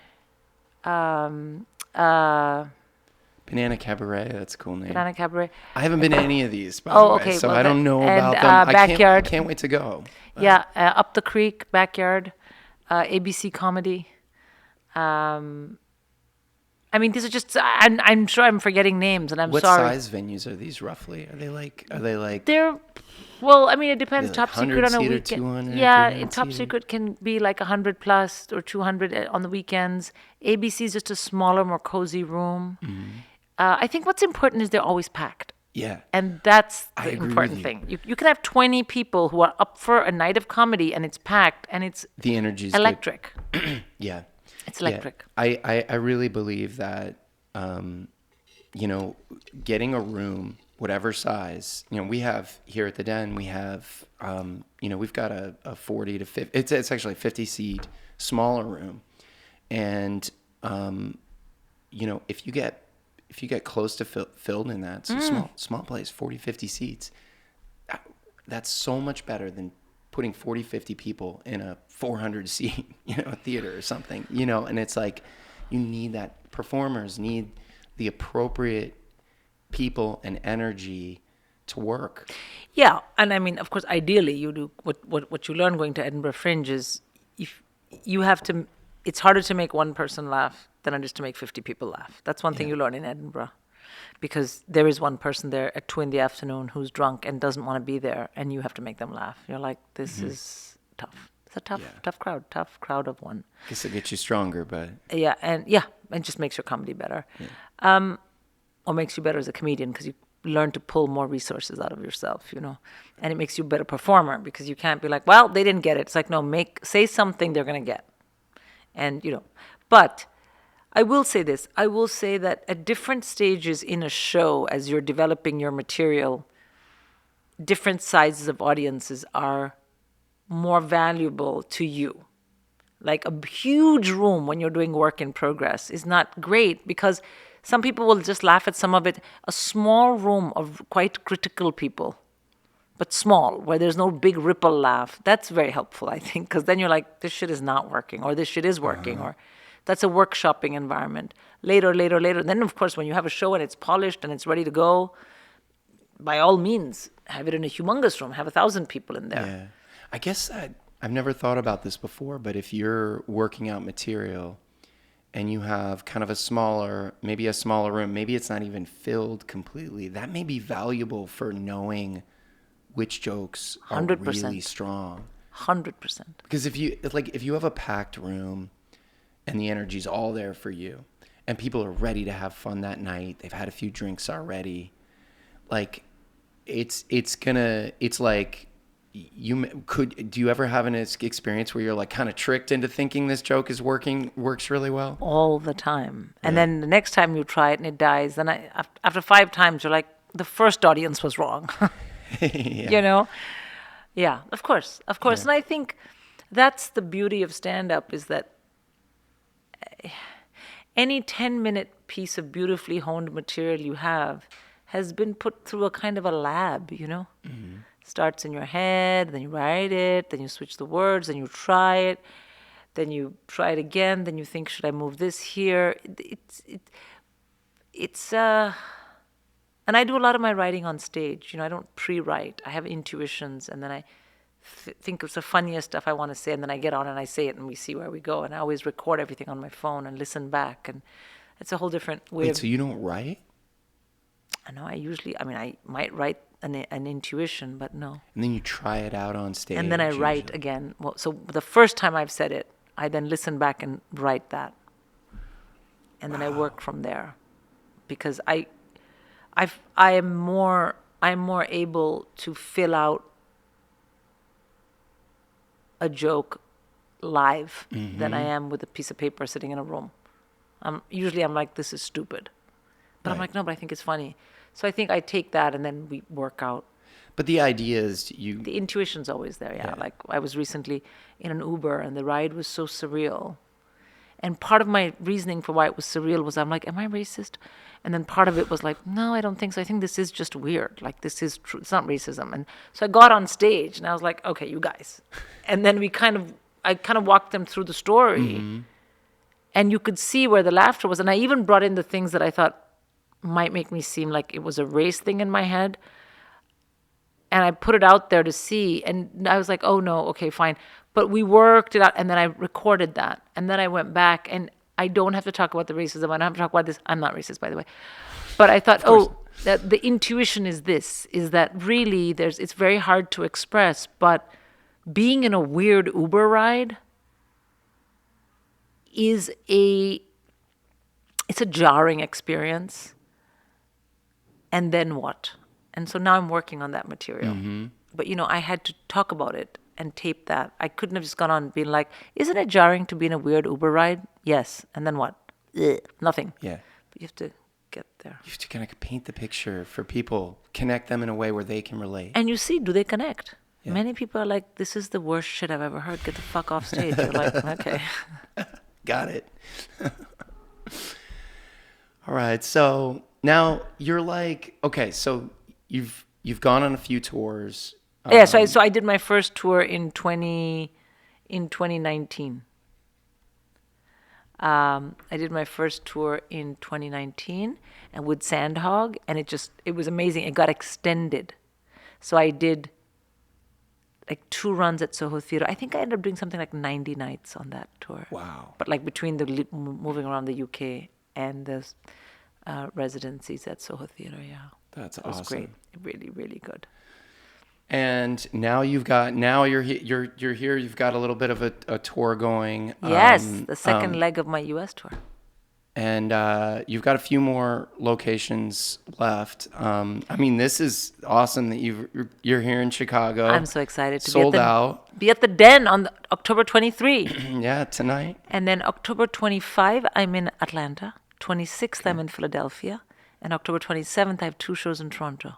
Banana Cabaret, that's a cool name. Banana Cabaret. I haven't been to any of these, by the way, okay. so Well, I don't know and, about them. Backyard. I can't wait to go. Yeah, Up the Creek, Backyard, ABC Comedy. I mean, these are just. I'm sure I'm forgetting names, and I'm what sorry. What size venues are these roughly? Are they like? They're. Well, I mean, it depends. Like Top Secret on a weekend. 200, yeah, Top Secret can be like 100 plus or 200 on the weekends. ABC is just a smaller, more cozy room. I think what's important is they're always packed. Yeah. And that's I the agree with important you. thing. You can have 20 people who are up for a night of comedy and it's packed and it's The energy's electric. good. Yeah. It's electric. Yeah. I really believe that, getting a room, whatever size, we have here at the Den, we have, we've got a 40 to 50, it's actually a 50 seat smaller room. And, if you get close to filled in that, so small place, 40, 50 seats, that's so much better than putting 40, 50 people in a 400 seat, theater or something, and it's like, you need that. Performers need the appropriate people and energy to work. Yeah. And I mean, of course, ideally you do what you learn going to Edinburgh Fringe is if you have to, it's harder to make one person laugh than it is to make 50 people laugh. That's one thing you learn in Edinburgh. Because there is one person there at 2 p.m. who's drunk and doesn't want to be there, and you have to make them laugh. You're like, this is tough. It's a tough crowd of one. Guess it gets you stronger, but It just makes your comedy better, or makes you better as a comedian because you learn to pull more resources out of yourself, and it makes you a better performer because you can't be like, well, they didn't get it. It's like, no, say something they're gonna get, and but. I will say this. I will say that at different stages in a show, as you're developing your material, different sizes of audiences are more valuable to you. Like a huge room when you're doing work in progress is not great because some people will just laugh at some of it. A small room of quite critical people, but small, where there's no big ripple laugh, that's very helpful, I think, because then you're like, this shit is not working, or this shit is working, or... That's a workshopping environment. Later. Then, of course, when you have a show and it's polished and it's ready to go, by all means, have it in a humongous room. Have 1,000 people in there. Yeah. I guess I've never thought about this before, but if you're working out material and you have kind of a smaller room, maybe it's not even filled completely, that may be valuable for knowing which jokes are 100%. really strong. 100%. Because if you have a packed room, and the energy's all there for you, and people are ready to have fun that night, they've had a few drinks already, like it's like do you ever have an experience where you're like kind of tricked into thinking this joke works really well? All the time. And then the next time you try it and it dies, then after 5 times you're like, the first audience was wrong. Yeah, of course. Yeah. And I think that's the beauty of stand-up, is that any 10-minute piece of beautifully honed material you have has been put through a kind of a lab, Starts in your head, then you write it, then you switch the words, then you try it, then you try it again, then you think, should I move this here? And I do a lot of my writing on stage. I don't pre-write. I have intuitions, and then I think it's the funniest stuff I want to say, and then I get on and I say it, and we see where we go. And I always record everything on my phone and listen back, and it's a whole different way. Wait, so you don't write? I know. I might write an intuition, but no. And then you try it out on stage. And then I write again. Well, so the first time I've said it, I then listen back and write that, and then I work from there, because I'm more able to fill out a joke live than I am with a piece of paper sitting in a room. Usually I'm like, this is stupid. But I'm like, no, but I think it's funny. So I think I take that and then we work out. But the idea is The intuition's always there, yeah. Like I was recently in an Uber and the ride was so surreal. And part of my reasoning for why it was surreal was I'm like, am I racist? And then part of it was like, no, I don't think so. I think this is just weird. Like, this is true. It's not racism. And so I got on stage and I was like, okay, you guys. And then I kind of walked them through the story. And you could see where the laughter was. And I even brought in the things that I thought might make me seem like it was a race thing in my head. And I put it out there to see. And I was like, oh, no, okay, fine. But we worked it out, and then I recorded that. And then I went back, and I don't have to talk about the racism. I don't have to talk about this. I'm not racist, by the way. But I thought, that the intuition is this, is that really it's very hard to express, but being in a weird Uber ride is a it's a jarring experience. And then what? And so now I'm working on that material. But, I had to talk about it and tape that. I couldn't have just gone on and been like, isn't it jarring to be in a weird Uber ride? Yes. And then what? Ugh, nothing. Yeah. But you have to get there. You have to kind of paint the picture for people, connect them in a way where they can relate. And you see, do they connect? Yeah. Many people are like, this is the worst shit I've ever heard. Get the fuck off stage. You're like, okay. Got it. All right. So now you're like, okay, so you've gone on a few tours. Yeah, so I did my first tour in 2019. I did my first tour in 2019 and with Sandhog, and it was amazing. It got extended. So I did like 2 runs at Soho Theatre. I think I ended up doing something like 90 nights on that tour. Wow. But like between the moving around the UK and the residencies at Soho Theatre, yeah. That's It was awesome. great. Really, really good. And now you're here. You've got a little bit of a tour going. Yes, the second leg of my US tour. And you've got a few more locations left. This is awesome that you're here in Chicago. I'm so excited to sold out. Be at the Den on October 23. Yeah, tonight. And then October 25, I'm in Atlanta. 26th, I'm in Philadelphia. And October 27th, I have 2 shows in Toronto.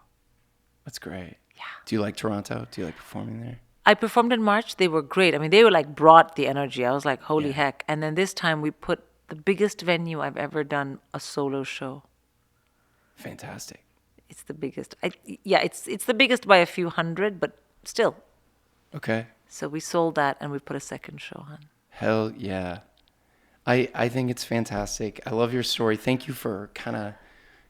That's great. Yeah. Do you like Toronto? Do you like performing there? I performed in March. They were great. I mean, they were like brought the energy. I was like, holy heck. And then this time we put the biggest venue I've ever done a solo show. Fantastic. It's the biggest. It's the biggest by a few hundred, but still. Okay. So we sold that and we put a second show on. Hell yeah. I think it's fantastic. I love your story. Thank you for kind of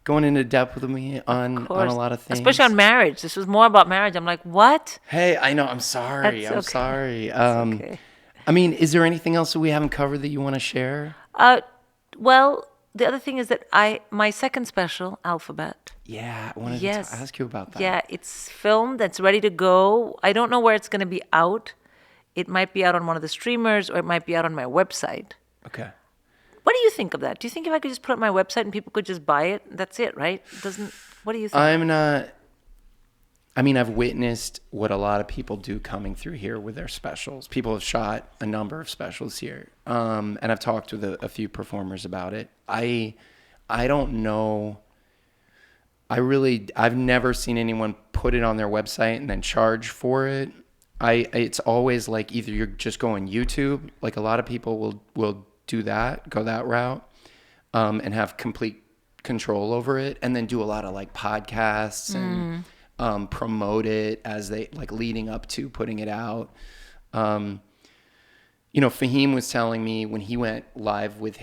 going into depth with me on a lot of things. Especially on marriage. This was more about marriage. I'm like, what? Hey, I know. I'm sorry. That's I'm okay. sorry. Okay. Is there anything else that we haven't covered that you want to share? Well, the other thing is that my second special, Alphabet. Yeah, I wanted to ask you about that. Yeah, it's filmed. It's ready to go. I don't know where it's going to be out. It might be out on one of the streamers or it might be out on my website. Okay. What do you think of that? Do you think if I could just put it on my website and people could just buy it, that's it, right? What do you think? I've witnessed what a lot of people do coming through here with their specials. People have shot a number of specials here. And I've talked with a few performers about it. I don't know. I've never seen anyone put it on their website and then charge for it. It's always like either you're just going YouTube, like a lot of people will do that, go that route, and have complete control over it, and then do a lot of like podcasts and promote it as they like leading up to putting it out. Fahim was telling me when he went live with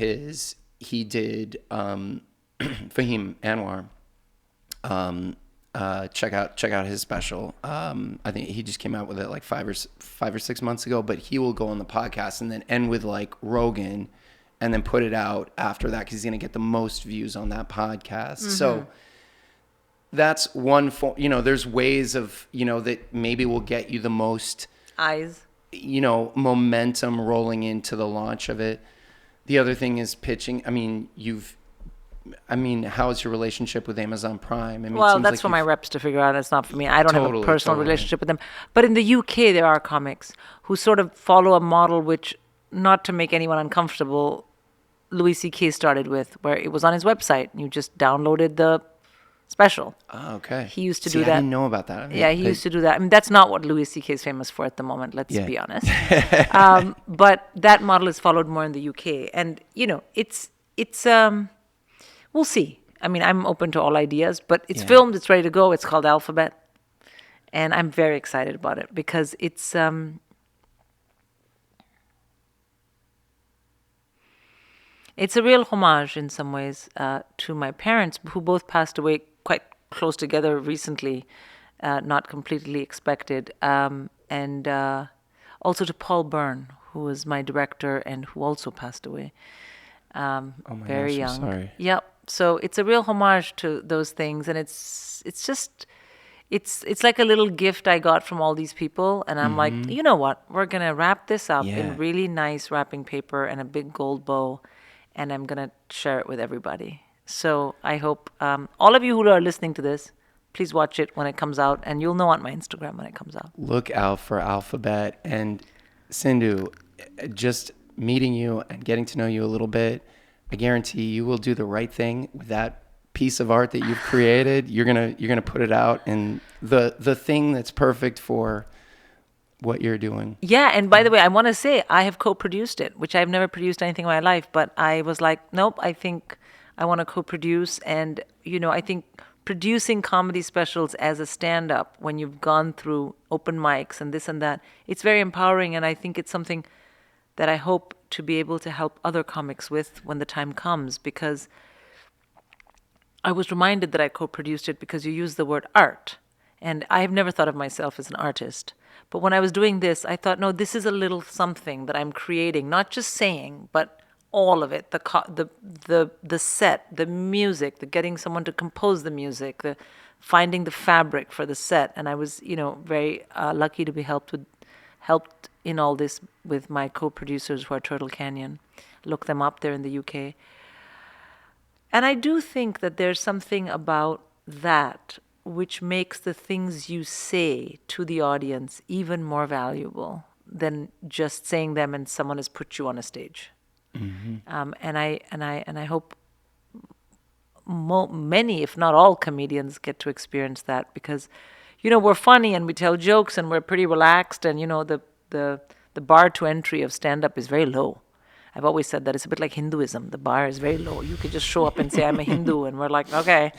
he did Fahim Anwar. Check out his special. I think he just came out with it like 5 or 6 months ago, but he will go on the podcast and then end with like Rogan and then put it out after that because he's going to get the most views on that podcast. Mm-hmm. So that's one form, there's ways of, that maybe will get you the most eyes, momentum rolling into the launch of it. The other thing is pitching. How's your relationship with Amazon Prime? Well, that's for my reps to figure out. It's not for me. I don't have a personal relationship with them. But in the UK, there are comics who sort of follow a model which, not to make anyone uncomfortable, Louis C.K. started with, where it was on his website. You just downloaded the special. Oh, okay. He used to do that. I didn't know about that. He used to do that. That's not what Louis C.K. is famous for at the moment, let's be honest. But that model is followed more in the UK. And, it's we'll see. I'm open to all ideas, but it's filmed, it's ready to go. It's called Alphabet. And I'm very excited about it because it's a real homage in some ways to my parents, who both passed away quite close together recently, not completely expected. And also to Paul Byrne, who was my director and who also passed away. Very young. I'm sorry. Yep. So it's a real homage to those things, and it's like a little gift I got from all these people, and I'm like, you know what? We're gonna wrap this up in really nice wrapping paper and a big gold bow, and I'm going to share it with everybody. So I hope all of you who are listening to this, please watch it when it comes out, and you'll know on my Instagram when it comes out. Look out for Alphabet. And Sindhu, just meeting you and getting to know you a little bit, I guarantee you will do the right thing with that piece of art that you've created. You're gonna put it out, and the thing that's perfect for what you're doing. Yeah, and by the way, I want to say I have co-produced it, which I've never produced anything in my life, but I was like, nope, I think I want to co-produce. And, I think producing comedy specials as a stand-up, when you've gone through open mics and this and that, it's very empowering, and I think it's something that I hope to be able to help other comics with when the time comes, because I was reminded that I co-produced it because you used the word art. And I have never thought of myself as an artist. But when I was doing this, I thought, no, this is a little something that I'm creating, not just saying, but all of it, the set, the music, the getting someone to compose the music, the finding the fabric for the set. And I was, very lucky to be helped in all this with my co-producers who are Turtle Canyon. Look them up, they're in the UK. And I do think that there's something about that which makes the things you say to the audience even more valuable than just saying them and someone has put you on a stage. Mm-hmm. And I hope many, if not all, comedians get to experience that, because, we're funny and we tell jokes and we're pretty relaxed, and the bar to entry of stand-up is very low. I've always said that it's a bit like Hinduism. The bar is very low. You could just show up and say, I'm a Hindu, and we're like, okay.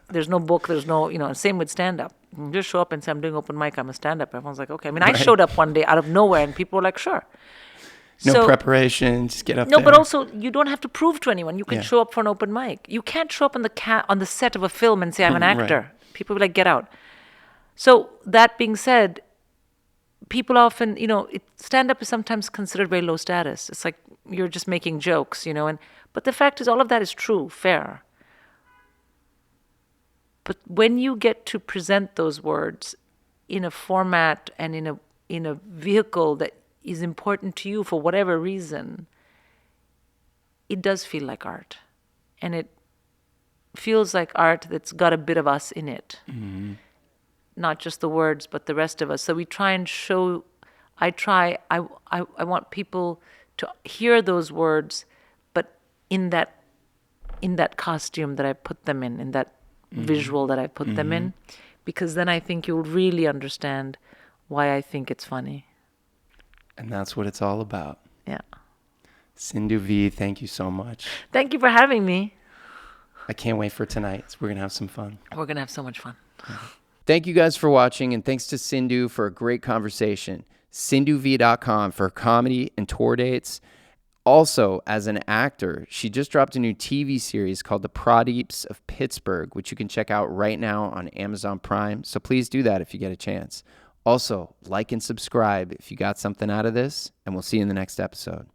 There's no book, there's no, same with stand-up. You just show up and say, I'm doing open mic, I'm a stand-up. Everyone's like, okay. I mean, I showed up one day out of nowhere, and people were like, sure. No preparation, just get up there. No, but also, you don't have to prove to anyone. You can show up for an open mic. You can't show up on the set of a film and say, I'm an actor. Right. People will be like, get out. So, that being said, people often, stand-up is sometimes considered very low status. It's like you're just making jokes, but the fact is all of that is true, fair. But when you get to present those words in a format and in a vehicle that is important to you for whatever reason, it does feel like art. And it feels like art that's got a bit of us in it. Mm-hmm. Not just the words, but the rest of us. So we try and show, I want people to hear those words, but in that costume that I put them in that visual that I put them in, because then I think you'll really understand why I think it's funny. And that's what it's all about. Yeah. Sindhu Vee, thank you so much. Thank you for having me. I can't wait for tonight. We're going to have some fun. We're going to have so much fun. Yeah. Thank you guys for watching, and thanks to Sindhu for a great conversation. SindhuVee.com for comedy and tour dates. Also, as an actor, she just dropped a new TV series called The Pradeeps of Pittsburgh, which you can check out right now on Amazon Prime. So please do that if you get a chance. Also, like and subscribe if you got something out of this, and we'll see you in the next episode.